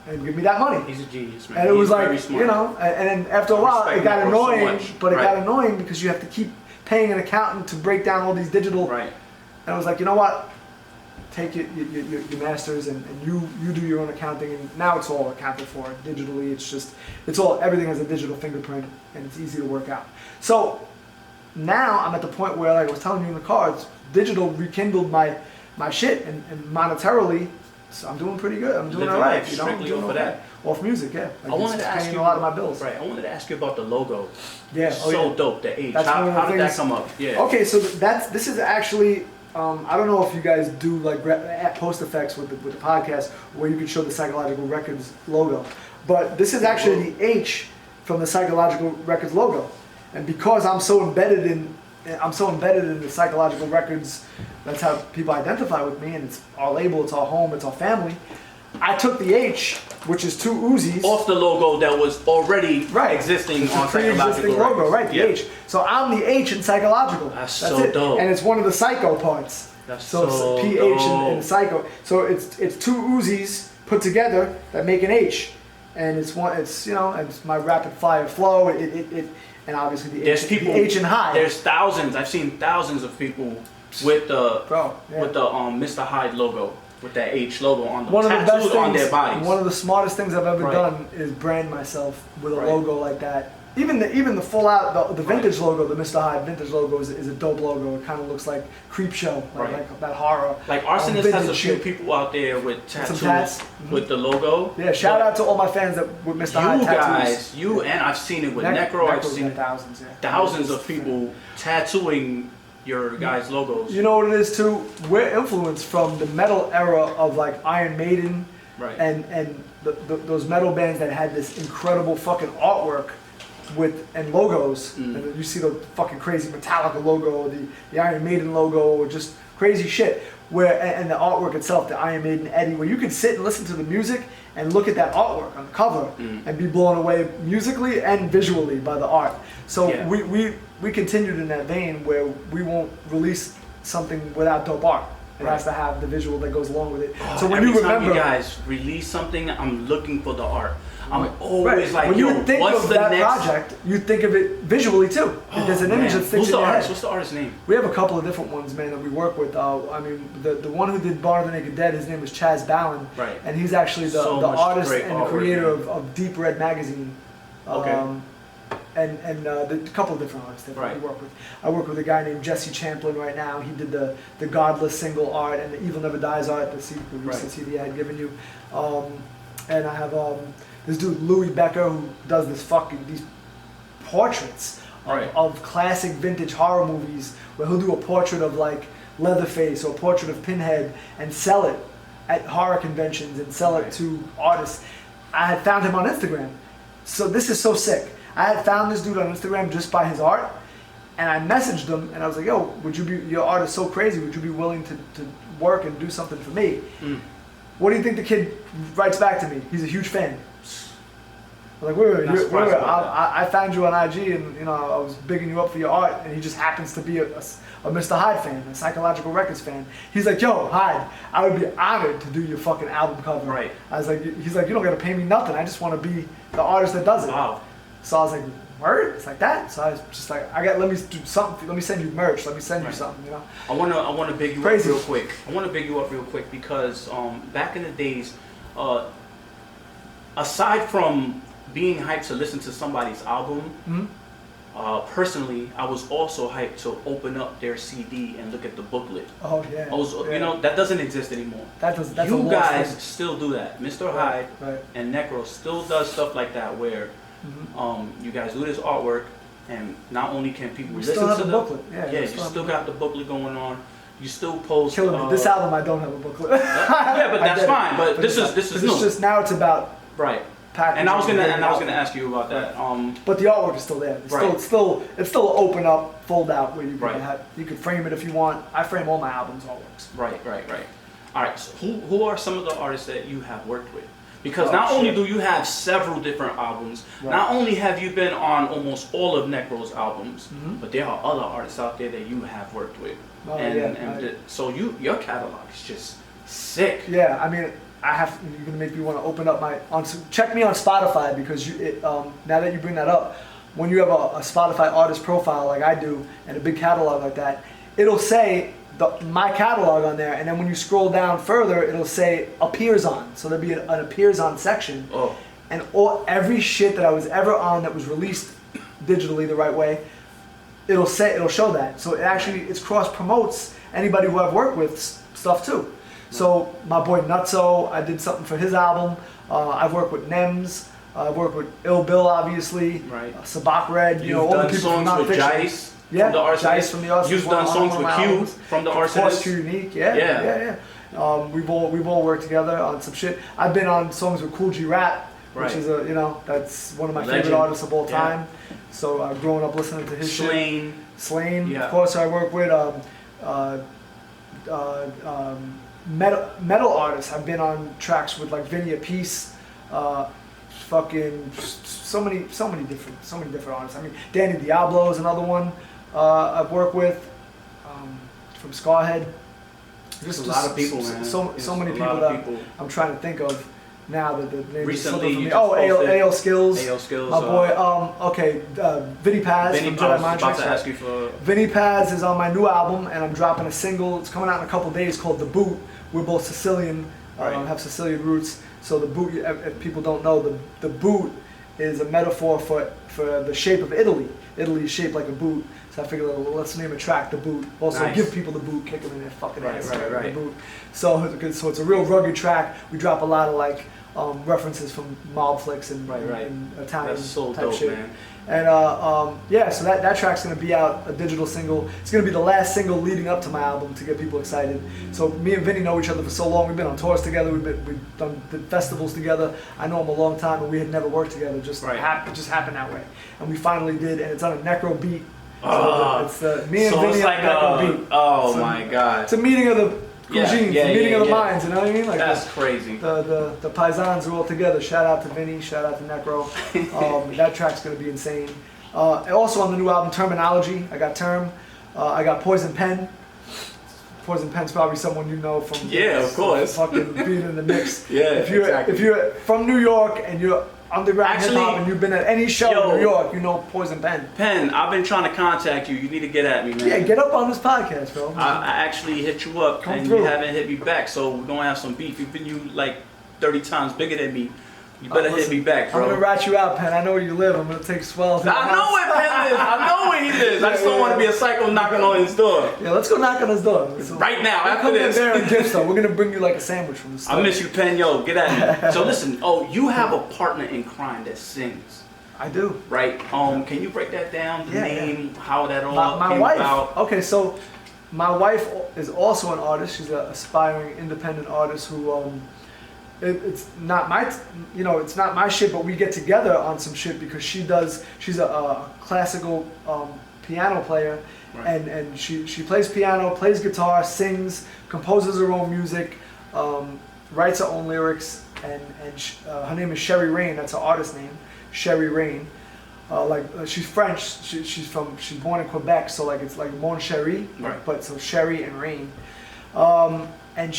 give me that money. He's a genius, man. And it was like, very smart. you know, and then after a while it got annoying, but it got annoying because you have to keep paying an accountant to break down all these digital. Right. And I was like, you know what? Take your masters and you do your own accounting, and now it's all accounted for digitally. Everything has a digital fingerprint, and it's easy to work out. So now I'm at the point where, like I was telling you in the car, digital rekindled my shit, and monetarily, so I'm doing pretty good. I'm doing all right. You know, I'm doing off that. Off music, yeah. Like I wanted to ask you a lot of my bills. Right. I wanted to ask you about the logo. Yeah. So dope. The H. That's How did that come up? Yeah. Okay, so this is actually. I don't know if you guys do like post effects with the podcast where you can show the Psychological Records logo, but this is actually the H from the Psychological Records logo, and because I'm so embedded in the Psychological Records, that's how people identify with me, and it's our label, it's our home, it's our family. I took the H, which is two Uzis, off the logo that was already existing on Psychological logo, right? The H. So I'm the H in Psychological. That's so dope. And it's one of the Psycho parts. That's so it's PH dope. in Psycho. So it's two Uzis put together that make an H, and it's my rapid fire flow. And obviously the H in Hyde. There's thousands. I've seen thousands of people with the Mr.Hyde logo. With that H logo on them, tattooed on their bodies. One of the smartest things I've ever done is brand myself with a logo like that. Even the full out the vintage logo, the Mr.Hyde vintage logo is a dope logo. It kind of looks like Creepshow, like that horror. Like Arsonist has a few people out there with tattoos with the logo. Yeah, shout out to all my fans with Mr.Hyde tattoos. And I've seen it with Necro. I've seen thousands of people tattooing your guys' logos. You know what it is too? We're influenced from the metal era of like Iron Maiden, and those metal bands that had this incredible fucking artwork and logos. And you see the fucking crazy Metallica logo, the Iron Maiden logo, or just crazy shit. And the artwork itself, the Iron Maiden Eddie, where you can sit and listen to the music and look at that artwork on the cover and be blown away musically and visually by the art. So we continued in that vein where we won't release something without dope art. It has to have the visual that goes along with it. So when every time you guys release something, I'm looking for the art. I'm always like, when yo, you think what's of the that next project? You think of it visually too. There's an image that sticks in your head. What's the artist's name? We have a couple of different ones, man, that we work with. I mean, the one who did Bar of the Naked Dead, his name was Chaz Ballin, and he's actually the artist and the creator of Deep Red magazine. And a couple of different artists that we work with. I work with a guy named Jesse Champlin right now. He did the Godless single art and the Evil Never Dies art, the recent CD I had given you. And I have this dude Louis Becker who does these portraits of classic vintage horror movies, where he'll do a portrait of like Leatherface or a portrait of Pinhead and sell it at horror conventions and sell it to artists. I had found him on Instagram. So this is so sick. I had found this dude on Instagram just by his art, and I messaged him and I was like, yo, your art is so crazy, would you be willing to work and do something for me? What do you think the kid writes back to me? He's a huge fan. I'm like, wait, I found you on IG and I was bigging you up for your art, and he just happens to be a Mr. Hyde fan, a Psychological Records fan. He's like, yo, Hyde, I would be honored to do your fucking album cover. I was like, he's like, you don't gotta pay me nothing. I just want to be the artist that does it. Wow. So I was like, word? It's like that? So I was just like, let me do something. Let me send you merch. Let me send you something, I wanna big you up real quick. I wanna big you up real quick because back in the days, aside from being hyped to listen to somebody's album, personally, I was also hyped to open up their CD and look at the booklet. Oh yeah. That doesn't exist anymore. That's you guys still do that. Mr. Hyde and Necro still does stuff like that where you guys do this artwork, and not only can people listen to the booklet. You still got the booklet going on. You still post. Killing me. This album, I don't have a booklet. But that's fine. But this is new. It's just now it's about packaging. And I was gonna ask you about that. But the artwork is still there. It's still open up, fold out where you could frame it if you want. I frame all my albums artworks. Right. All right. So who are some of the artists that you have worked with? Because not only do you have several different albums, not only have you been on almost all of Necro's albums, but there are other artists out there that you have worked with. So your catalog is just sick. Yeah, I mean, you're gonna make me want to open up check me on Spotify, because now that you bring that up, when you have a Spotify artist profile like I do and a big catalog like that, it'll say my catalog on there, and then when you scroll down further, it'll say appears on. So there'll be an appears on section, and every shit that I was ever on that was released digitally the right way, it'll show that. So it's cross promotes anybody who I've worked with stuff too. So my boy Nutso, I did something for his album. I've worked with Nems. I've worked with Ill Bill, obviously. Right. Sabak Red. You've done songs with Jice. Yeah, Jice from the Arsonist. You've done songs with Q from the Arsonist. Of course, Q Unique. Yeah. We've all worked together on some shit. I've been on songs with Cool G Rap, which is that's one of my favorite artists of all time. So growing up listening to his shit. Slain. Of course, I work with metal artists. I've been on tracks with like Vinny Appice, fucking so many different artists. I mean, Danny Diablo is another one I've worked with, from Scarhead. Just a lot of people, man. So many people that I'm trying to think of now that the name recently. AL Skills. AL Skills. My boy. Vinny Paz from Jedi Mind Tricks. To ask you for. Vinny Paz is on my new album, and I'm dropping a single. It's coming out in a couple days called The Boot. We're both Sicilian, have Sicilian roots. So the boot, if people don't know, the boot is a metaphor for the shape of Italy. Italy is shaped like a boot. So I figured, let's name a track The Boot. Also, give people the boot, kick them in their fucking ass. Right. The boot. So it's a real rugged track. We drop a lot of references from mob flicks and Italian That's so type dope, shit. Man. And so that track's gonna be out, a digital single. It's gonna be the last single leading up to my album to get people excited. So me and Vinny know each other for so long. We've been on tours together. We've done festivals together. I know him a long time, and we had never worked together. It just happened that way, and we finally did. And it's on a Necro beat. So it's me and Vinny on a Necro beat. Oh my God! It's a meeting of the meeting of the minds. You know what I mean? Like that's crazy. The Paisans are all together. Shout out to Vinny. Shout out to Necro. That track's gonna be insane. Also on the new album, Terminology. I got Term. I got Poison Pen. Poison Pen's probably someone you know from. Yeah, of course. Fucking being in the mix. Exactly. If you're from New York and you're underground hip hop and you've been at any show in New York, you know Poison Pen. I've been trying to contact you. You need to get at me, man. Yeah, get up on this podcast, bro. I actually hit you up you haven't hit me back, so we're gonna have some beef. You've been like 30 times bigger than me. You better hit me back, bro. I'm gonna rat you out, Pen. I know where you live. I'm gonna take Swell. I know where Pen lives. I know where he lives. I just don't want to be a psycho knocking on his door. Yeah, let's go knock on his door. Right now, after this. There gifts, though. We're gonna bring you like a sandwich from the store. I miss you, Pen. Yo, get at me. So listen. You have a partner in crime that sings. I do. Right. Can you break that down? The name, how that all my came wife, about? Okay, so my wife is also an artist. She's an aspiring independent artist who it's not my shit, but we get together on some shit because she's a classical piano player, and she plays piano, plays guitar, sings, composes her own music, writes her own lyrics, and her name is Sherry Rain. That's her artist name, Sherry Rain. She's French. She's born in Quebec, so like it's like Mon Chéri, but so Sherry and Rain, and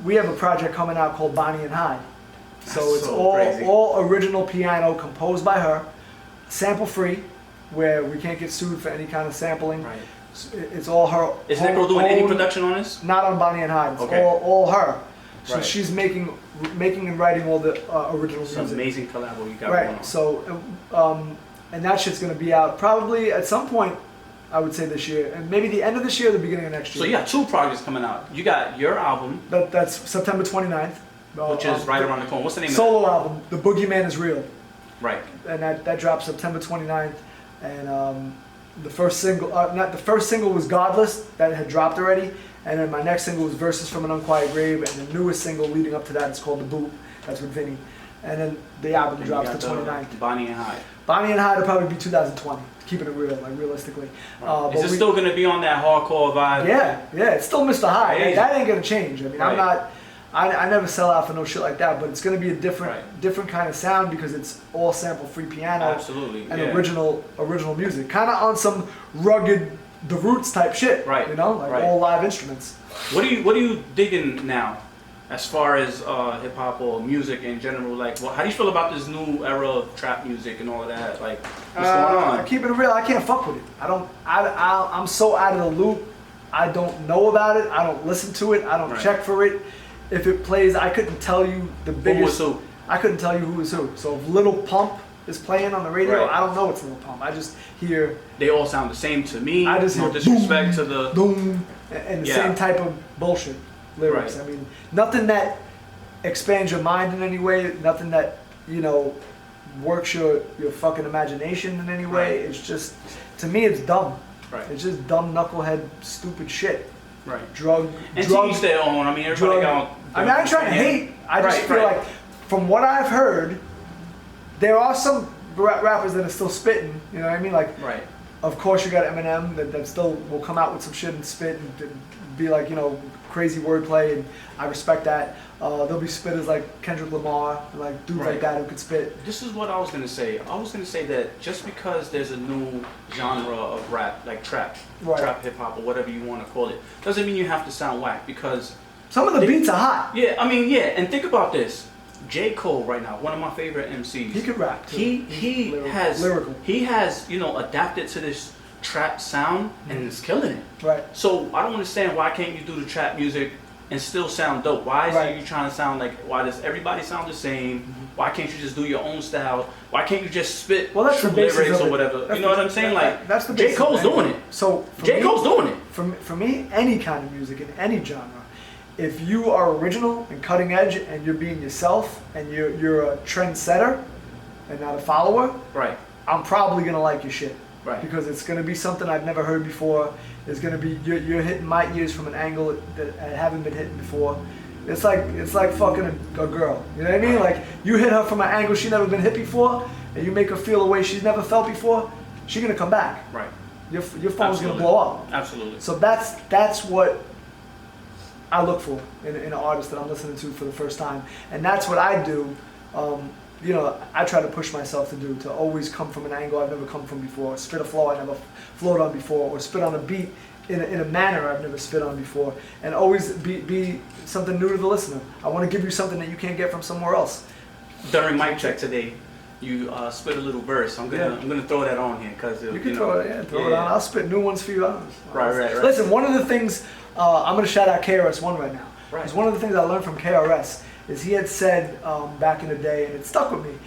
we have a project coming out called Bonnie and Hyde. So it's all original piano composed by her, sample free, where we can't get sued for any kind of sampling. Right. It's all her. Is Necro doing any production on this? Not on Bonnie and Hyde. It's all her. So she's making and writing all the original music. It's an amazing collab you got going on. So, and that shit's gonna be out probably at some point. I would say this year, and maybe the end of this year or the beginning of next year. So you got 2 projects coming out. You got your album. That's September 29th. Which is right around the corner. What's the name of it? Solo album, The Boogeyman Is Real. Right. And that drops September 29th. And the first single was Godless, that had dropped already. And then my next single was Verses from an Unquiet Grave. And the newest single leading up to that is called The Boot. That's with Vinny. And then the album drops the 29th. Bonnie and Hyde. Bonnie and Hyde will probably be 2020. Keeping it real, like realistically. Is it still going to be on that hardcore vibe? Yeah, it's still Mr. Hyde. That ain't going to change. I mean, I never sell out for no shit like that, but it's gonna be a different kind of sound because it's all sample-free piano. Absolutely. And original music. Kind of on some rugged, The Roots type shit. Right. You know, like all live instruments. What are you digging now, as far as hip hop or music in general? Like, how do you feel about this new era of trap music and all of that? Like, what's going on? Keep it real. I can't fuck with it. I'm so out of the loop. I don't know about it. I don't listen to it. I don't check for it. If it plays, I couldn't tell you the biggest. Who was who? I couldn't tell you who was who. So if Little Pump is playing on the radio, I don't know it's Little Pump. I just hear. They all sound the same to me. I just hear disrespect to the boom and the same type of bullshit lyrics. I mean, nothing that expands your mind in any way. Nothing that works your fucking imagination in any way. It's just, to me, it's dumb. Right. It's just dumb knucklehead stupid shit. Right. Drugs. To each their own. I mean, everybody got. I mean, I'm trying to hate. I just feel like, from what I've heard, there are some rappers that are still spitting. You know what I mean? Like, of course, you got Eminem that still will come out with some shit and spit and be like, crazy wordplay, and I respect that. There'll be spitters like Kendrick Lamar and like dudes like that who could spit. This is what I was gonna say. I was gonna say that just because there's a new genre of rap, like trap hip hop or whatever you want to call it, doesn't mean you have to sound whack, because some of the beats are hot. Yeah, I mean, and think about this. J. Cole right now, one of my favorite MCs. He could rap too. He has adapted to this trap sound and is killing it. Right. So I don't understand, why can't you do the trap music and still sound dope? Why is you trying to sound like, why does everybody sound the same? Why can't you just do your own style? Why can't you just spit true lyrics or whatever? You know what I'm saying? That's the J. Cole's doing it. So J. Cole's doing it. For me, any kind of music in any genre, if you are original and cutting edge and you're being yourself and you're a trendsetter and not a follower, I'm probably gonna like your shit. Right. Because it's going to be something I've never heard before. It's going to be, you're hitting my ears from an angle that I haven't been hitting before. It's like fucking a girl. You know what I mean? Like, you hit her from an angle she's never been hit before, and you make her feel a way she's never felt before, she's going to come back. Right. Your phone's going to blow up. Absolutely. So that's what I look for in an artist that I'm listening to for the first time. And that's what I do. I try to push myself to always come from an angle I've never come from before, spit a flow I never flowed on before, or spit on a beat in a manner I've never spit on before, and always be something new to the listener. I want to give you something that you can't get from somewhere else. During mic check today, you spit a little verse. I'm gonna throw that on here because you can throw it on. I'll spit new ones for you. Right. Listen, one of the things I'm gonna shout out KRS-One right now. Because one of the things I learned from KRS is he had said back in the day, and it stuck with me,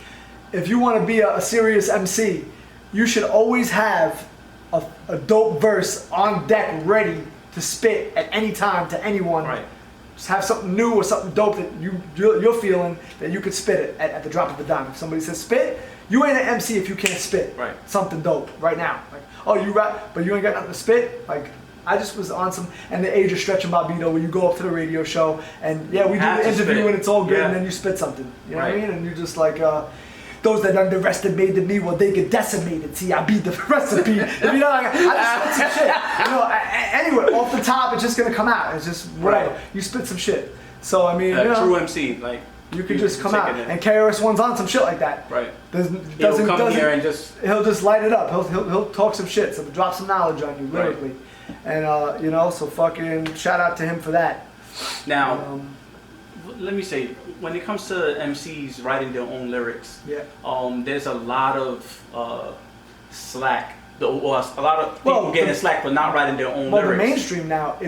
if you want to be a serious MC, you should always have a dope verse on deck ready to spit at any time to anyone. Right. Just have something new or something dope that you're feeling that you could spit it at the drop of a dime. If somebody says spit, you ain't an MC if you can't spit something dope right now. Like, oh, you rap, but you ain't got nothing to spit? Like, I just was on some, and the age of Stretch and Bobbito, where you go up to the radio show and we do the interview and it's all good, and then you spit something. You know what I mean? And you're just like, those that underestimated me, well, they get decimated. See, I beat the recipe. I just spit some shit. Anyway, off the top, it's just gonna come out. It's just whatever. You spit some shit. So I mean, true MC, like. You could just come out, and KRS-One's on some shit like that. Right. He'll come here and he'll just light it up. He'll talk some shit, so drop some knowledge on you lyrically. And so fucking shout out to him for that. Now, let me say, when it comes to MCs writing their own lyrics, there's a lot of slack. A lot of people getting slack for not writing their own lyrics. Well, the mainstream now,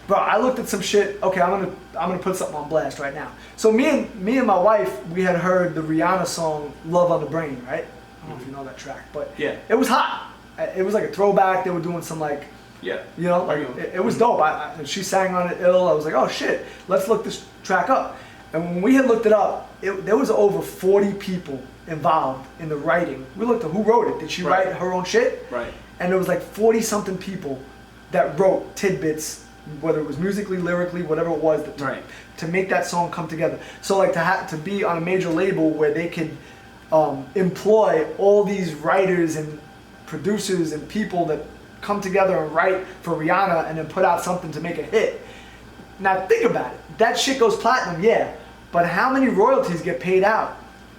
bro, I looked at some shit. Okay, I'm gonna put something on blast right now. So me and my wife, we had heard the Rihanna song "Love on the Brain," right? I don't know if you know that track, but it was hot. It was like a throwback. They were doing some like. It was dope. She sang on it ill. I was like, oh shit, let's look this track up. And when we had looked it up, there was over 40 people involved in the writing. We looked at who wrote it. Did she write her own shit? Right. And there was like 40 something people that wrote tidbits, whether it was musically, lyrically, whatever it was, to make that song come together. So like to be on a major label where they could employ all these writers and producers and people that come together and write for Rihanna and then put out something to make a hit. Now think about it. That shit goes platinum, yeah. But how many royalties get paid out?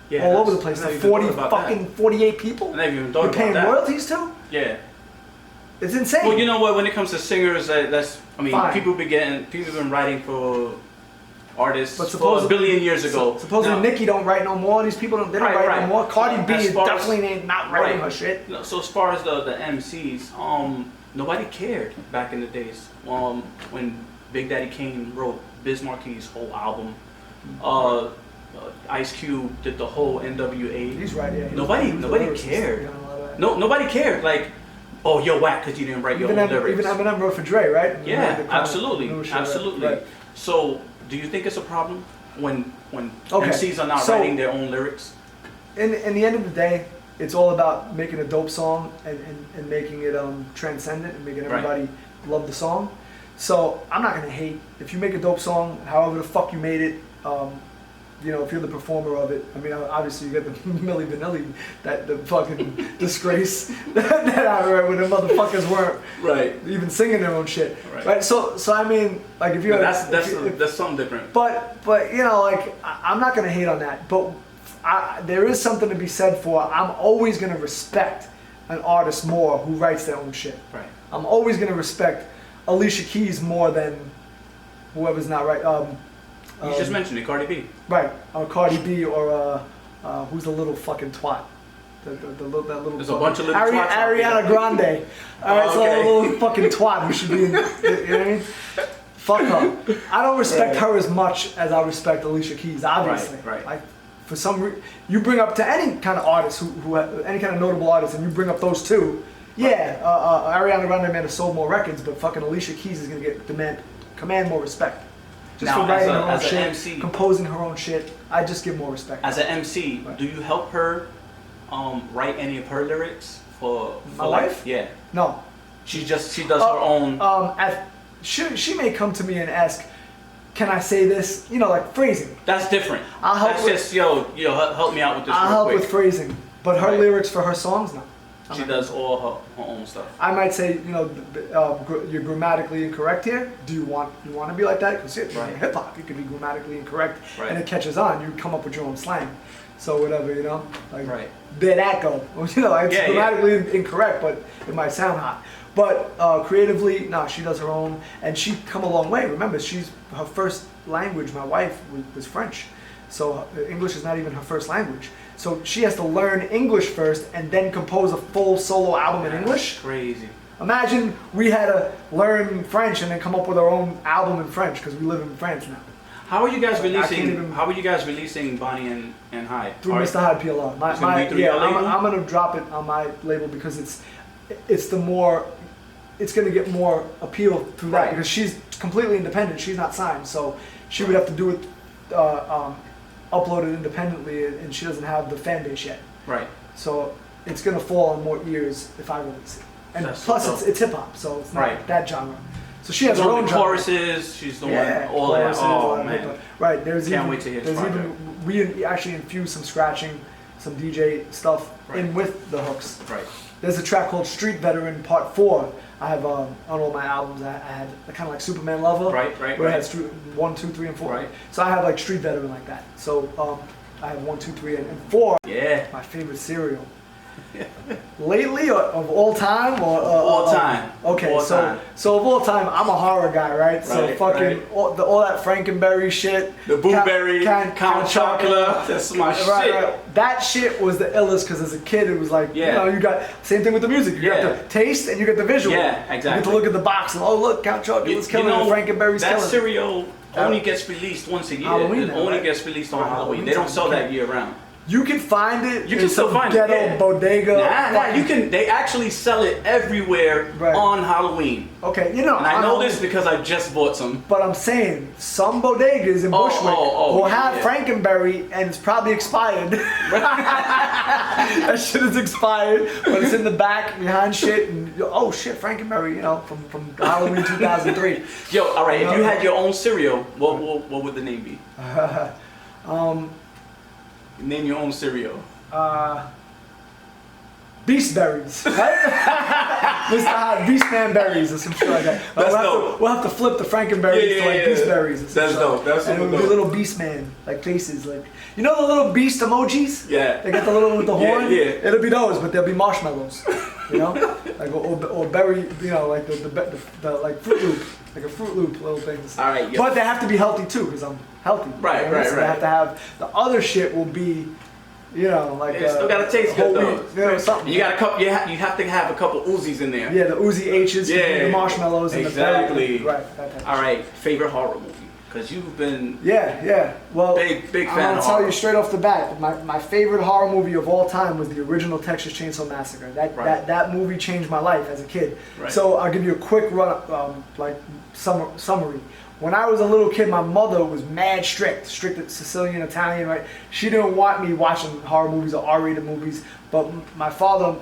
Yeah, all over the place. Like 48 people. I never even thought You're paying about that. royalties to? Yeah. It's insane. Well, you know what? When it comes to singers, people been writing for artists for a billion years ago. Supposedly Nicki don't write no more. These people don't write no more. Cardi B is definitely not writing her shit. So as far as the MCs, nobody cared back in the days. When Big Daddy Kane wrote Biz Marquis' whole album, Ice Cube did the whole NWA. He's right, yeah. Nobody cared. Nobody cared. Like, oh, you're whack because you didn't write your own lyrics. Even Eminem wrote for Dre, right? Yeah, absolutely. Right. So, do you think it's a problem when MCs are not writing their own lyrics? In the end of the day, it's all about making a dope song and making it transcendent and making everybody love the song. So I'm not gonna hate if you make a dope song, however the fuck you made it. If you're the performer of it, I mean, obviously you get the Milli Vanilli, the fucking disgrace that I read when the motherfuckers weren't even singing their own shit, right? So I mean, like if you're that's something different. But I'm not gonna hate on that, but there is something to be said for I'm always gonna respect an artist more who writes their own shit. Right. I'm always gonna respect Alicia Keys more than whoever's not right. You just mentioned it, Cardi B. Right, or Cardi B, or who's the little fucking twat? There's a bunch of little twats. Ariana Grande. Alright, so a little fucking twat who should be in, you know what I mean? Fuck her. I don't respect her as much as I respect Alicia Keys, obviously. Right. For some reason, you bring up to any kind of artist, who any kind of notable artist, and you bring up those two, Ariana Grande may have sold more records, but fucking Alicia Keys is gonna command more respect. Just now, for writing her own as shit, MC, composing her own shit, I just give more respect. As an MC, do you help her write any of her lyrics for my wife? Yeah. No. She does her own. She may come to me and ask, "Can I say this?" Like phrasing. That's different. I'll help. That's just help me out with this. I'll help with phrasing, but her lyrics for her songs, no. She does all her own stuff. I might say, you're grammatically incorrect here. Do you want to be like that? Because hip hop, you can be grammatically incorrect, and it catches on. You come up with your own slang, so whatever, like there that go. It's grammatically incorrect, but it might sound hot. But creatively, she does her own, and she come a long way. Remember, her first language. My wife was French, so English is not even her first language. So she has to learn English first and then compose a full solo album in English. That's crazy. Imagine we had to learn French and then come up with our own album in French because we live in France now. How are you guys releasing Bonnie and Hyde? Through Mr. Hyde PLR. I'm gonna drop it on my label because it's gonna get more appeal through that because she's completely independent. She's not signed, so she would have to do it. Uploaded independently, and she doesn't have the fan base yet. Right. So it's gonna fall on more ears if I release it. And plus, it's hip hop, so it's not that genre. So she has her own choruses. She's doing all that. Oh man. Right. Can't wait to hear this project. We actually infused some scratching, some DJ stuff in with the hooks. Right. There's a track called Street Veteran Part 4. I have on all my albums. I had kind of like Superman Lover. Right. Where I had 1, 2, 3, and 4. Right. So I have like Street Veteran like that. So I have 1, 2, 3, and 4. Yeah. My favorite cereal. Lately or of all time or all time. Okay, all so time. So of all time, I'm a horror guy, right? So fucking all that Frankenberry shit, the Blueberry, Count Chocula, that's my shit. Right. That shit was the illest because as a kid it was like, you got same thing with the music. You got the taste and you get the visual. Yeah, exactly. You get to look at the box and look, Count Chocula's killing it, Frankenberry's killing it. That cereal only gets released once a year. Halloween, it only gets released on Halloween. They don't sell that year round. You can find it. You can still find ghetto it. Bodega. Nah. You can. They actually sell it everywhere on Halloween. Okay, And I know this because I just bought some. But I'm saying some bodegas in Bushwick will have Frankenberry and it's probably expired. That shit is expired, but it's in the back behind shit. And shit, Frankenberry, from Halloween 2003. Yo, all right. If you had your own cereal, what would the name be? Name your own cereal. Beastberries, right? Mr.Hyde, Beastman berries or some shit like that. We'll have to flip the Frankenberries to like Beastberries or some That's shit. dope. That's and it would be little Beastman like faces, like you know the little beast emojis. Yeah. They got the little with the horn. Yeah. It'll be those, but they'll be marshmallows. You know, like or berry. You know, like the like Fruit Loop, like a Fruit Loop little things. All right. But they have to be healthy too, because I'm healthy. Right. So they have to have the other shit will be. You know, like still gotta taste good though. You know, something. You got a couple. You have to have a couple Uzis in there. Yeah, the Uzi H's, the marshmallows, and the berry. Right. That type All right, favorite horror movie? Because you've been Well, big fan. I'm gonna tell you straight off the bat. My favorite horror movie of all time was the original Texas Chainsaw Massacre. That movie changed my life as a kid. Right. So I'll give you a quick run, summary. When I was a little kid, my mother was mad strict Sicilian, Italian, right? She didn't want me watching horror movies or R-rated movies, but my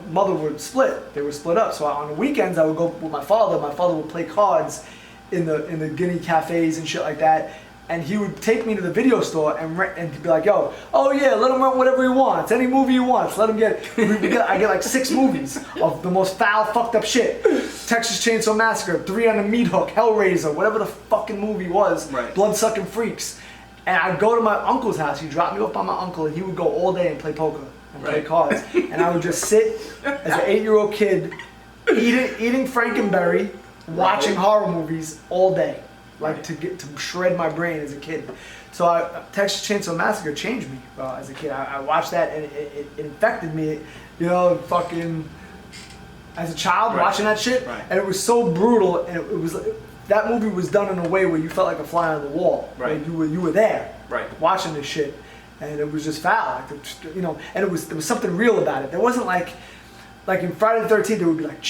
mother would split. They were split up. So on the weekends, I would go with my father. My father would play cards in the Guinea cafes and shit like that. And he would take me to the video store and he'd be like, yo, oh yeah, let him rent whatever he wants, any movie he wants, let him get it. I get like 6 movies of the most foul, fucked up shit. Texas Chainsaw Massacre, 3 on the Meat Hook, Hellraiser, whatever the fucking movie was, Blood-Sucking Freaks. And I'd go to my uncle's house, he'd drop me off by my uncle, and he would go all day and play poker and play cards. And I would just sit as an 8-year-old kid, eating Frankenberry, watching horror movies all day. Like to shred my brain as a kid. So Texas Chainsaw Massacre changed me as a kid. I watched that and it infected me, you know, fucking as a child watching that shit. And it was so brutal, and it was that movie was done in a way where you felt like a fly on the wall. Like you were there watching this shit, and it was just foul. Like, you know, and there was something real about it. There wasn't like in Friday the 13th it would be like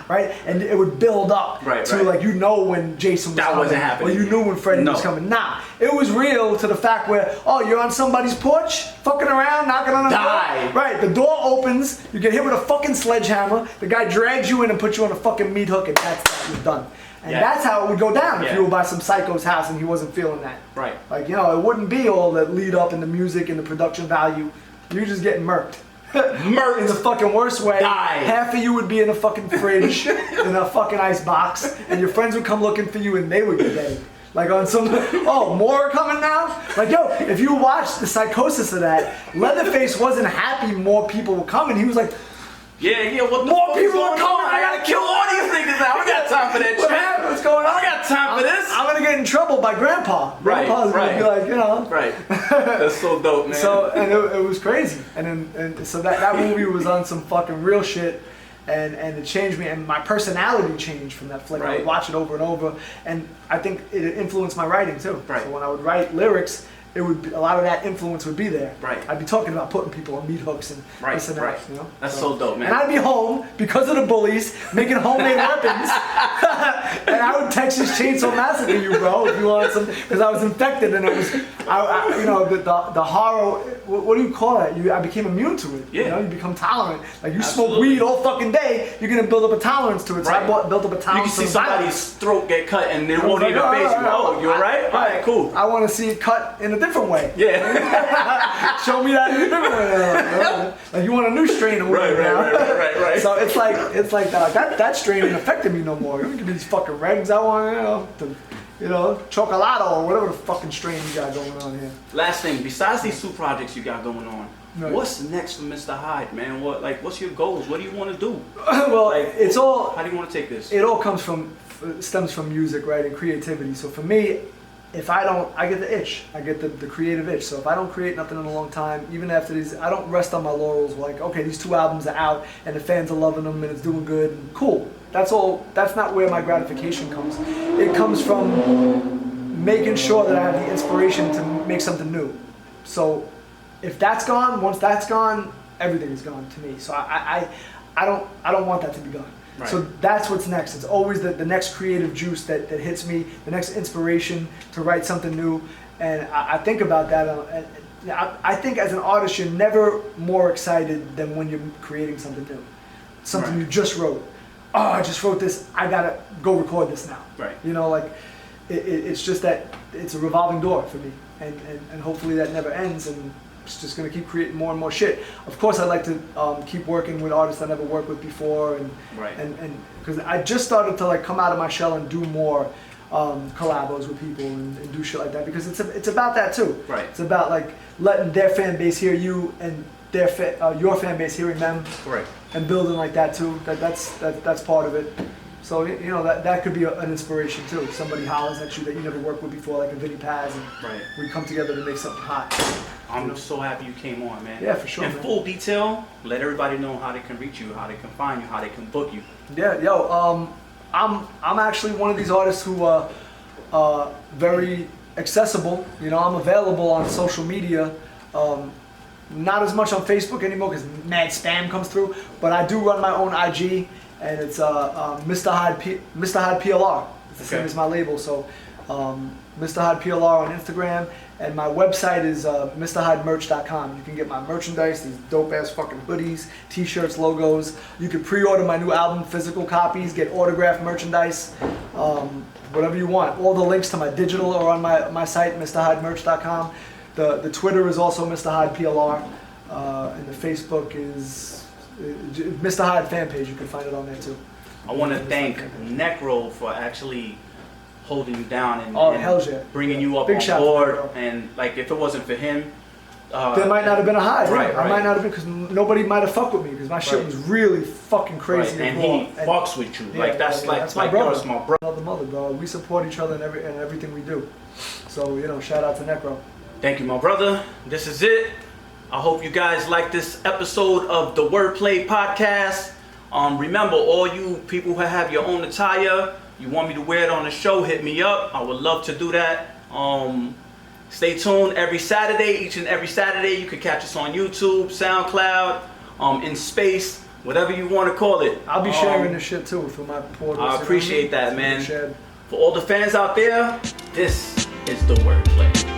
right, and it would build up to like when Jason was coming, wasn't happening. or you knew when Freddy was coming. Nah, it was real to the fact where you're on somebody's porch, fucking around, knocking on a door. Right, the door opens, you get hit with a fucking sledgehammer, the guy drags you in and puts you on a fucking meat hook, and that's that, you're done. And that's how it would go down if you were by some psycho's house and he wasn't feeling that. Right. Like, you know, it wouldn't be all that lead up in the music and the production value. You're just getting murked. In the fucking worst way. Half of you would be in a fucking fridge, in a fucking ice box, and your friends would come looking for you and they would be dead. Like on some, more are coming now? Like, yo, if you watch the psychosis of that, Leatherface wasn't happy more people were coming. He was like, what the more people are coming, I gotta kill all these niggas now. I got time for that shit. What's going on? I got time for this. I'm gonna get in trouble by Grandpa. Grandpa's gonna be like, you know. That's so dope, man. So, and it was crazy. And so that movie was on some fucking real shit. And it changed me, and my personality changed from that flick. I would watch it over and over, and I think it influenced my writing too. So when I would write lyrics, it would be, a lot of that influence would be there. I'd be talking about putting people on meat hooks and this and that. You know? That's so dope, man. And I'd be home because of the bullies making homemade weapons, and I would Texas Chainsaw Massacre you, bro, if you want some, because I was infected, and it was, you know, the horror. What do you call it? I became immune to it. You know, you become tolerant. Like you smoke weed all fucking day, you're gonna build up a tolerance to it. So I built up a tolerance. You can see somebody's throat get cut, and they won't even face you. Oh, you're right. All right, cool. I want to see it cut in a different way. Show me that in a different way. Like you want a new strain of weed now. Right. So it's like that strain ain't affecting me no more. You give me these fucking regs. I want, you know, Chocolado or whatever the fucking strain you got going on here. Last thing, besides these 2 projects you got going on, what's next for Mr. Hyde, man? What's your goals? What do you want to do? Well, it's all. How do you want to take this? It all stems from music, right, and creativity. So for me, I get the itch. I get the creative itch. So if I don't create nothing in a long time, even after these, I don't rest on my laurels. Like, okay, these 2 albums are out and the fans are loving them and it's doing good. And cool. That's all. That's not where my gratification comes. It comes from making sure that I have the inspiration to make something new. So if that's gone, once that's gone, everything is gone to me. So I don't want that to be gone. So that's what's next. It's always the next creative juice that hits me, the next inspiration to write something new. And I think about that. I think as an artist, you're never more excited than when you're creating something new. Something you just wrote. Oh, I just wrote this. I gotta go record this now. You know, like it's just that it's a revolving door for me. And hopefully that never ends. And just gonna keep creating more and more shit. Of course, I'd like to keep working with artists I never worked with before, and because I just started to like come out of my shell and do more collabos with people and do shit like that, because it's about that too. Right. It's about like letting their fan base hear you and your fan base hearing them. Right. And building like that too. That's part of it. So you know that could be an inspiration too. Somebody hollers at you that you never worked with before, like a Vinny Paz, and we come together to make something hot. I'm so happy you came on, man. Yeah, for sure. In full detail, let everybody know how they can reach you, how they can find you, how they can book you. Yeah, yo, I'm actually one of these artists who very accessible. You know, I'm available on social media. Not as much on Facebook anymore because mad spam comes through, but I do run my own IG, and it's Mr.Hyde PLR. It's the same as my label, so Mr.Hyde PLR on Instagram, and my website is MrHydemerch.com. You can get my merchandise, these dope ass fucking hoodies, t-shirts, logos. You can pre-order my new album, physical copies, get autographed merchandise, whatever you want. All the links to my digital are on my site, MrHydemerch.com. The Twitter is also Mr.Hyde PLR, and the Facebook is Mr. Hyde fan page. You can find it on there too. I want to thank Necro for actually holding you down and, hell yeah. Bringing you up Big on shout board. to And like, if it wasn't for him, there might not have been a Hyde. Right. I might not have been, because nobody might have fucked with me, because my shit was really fucking crazy. And he fucks with you. Like that's my brother. That's my brother. Another mother, bro. We support each other in everything we do. So you know, shout out to Necro. Thank you, my brother. This is it. I hope you guys like this episode of the Wordplay Podcast. Remember, all you people who have your own attire, you want me to wear it on the show, hit me up. I would love to do that. Stay tuned every Saturday, each and every Saturday. You can catch us on YouTube, SoundCloud, in space, whatever you want to call it. I'll be sharing this shit too for my portals. I appreciate that, man. For all the fans out there, this is the Wordplay.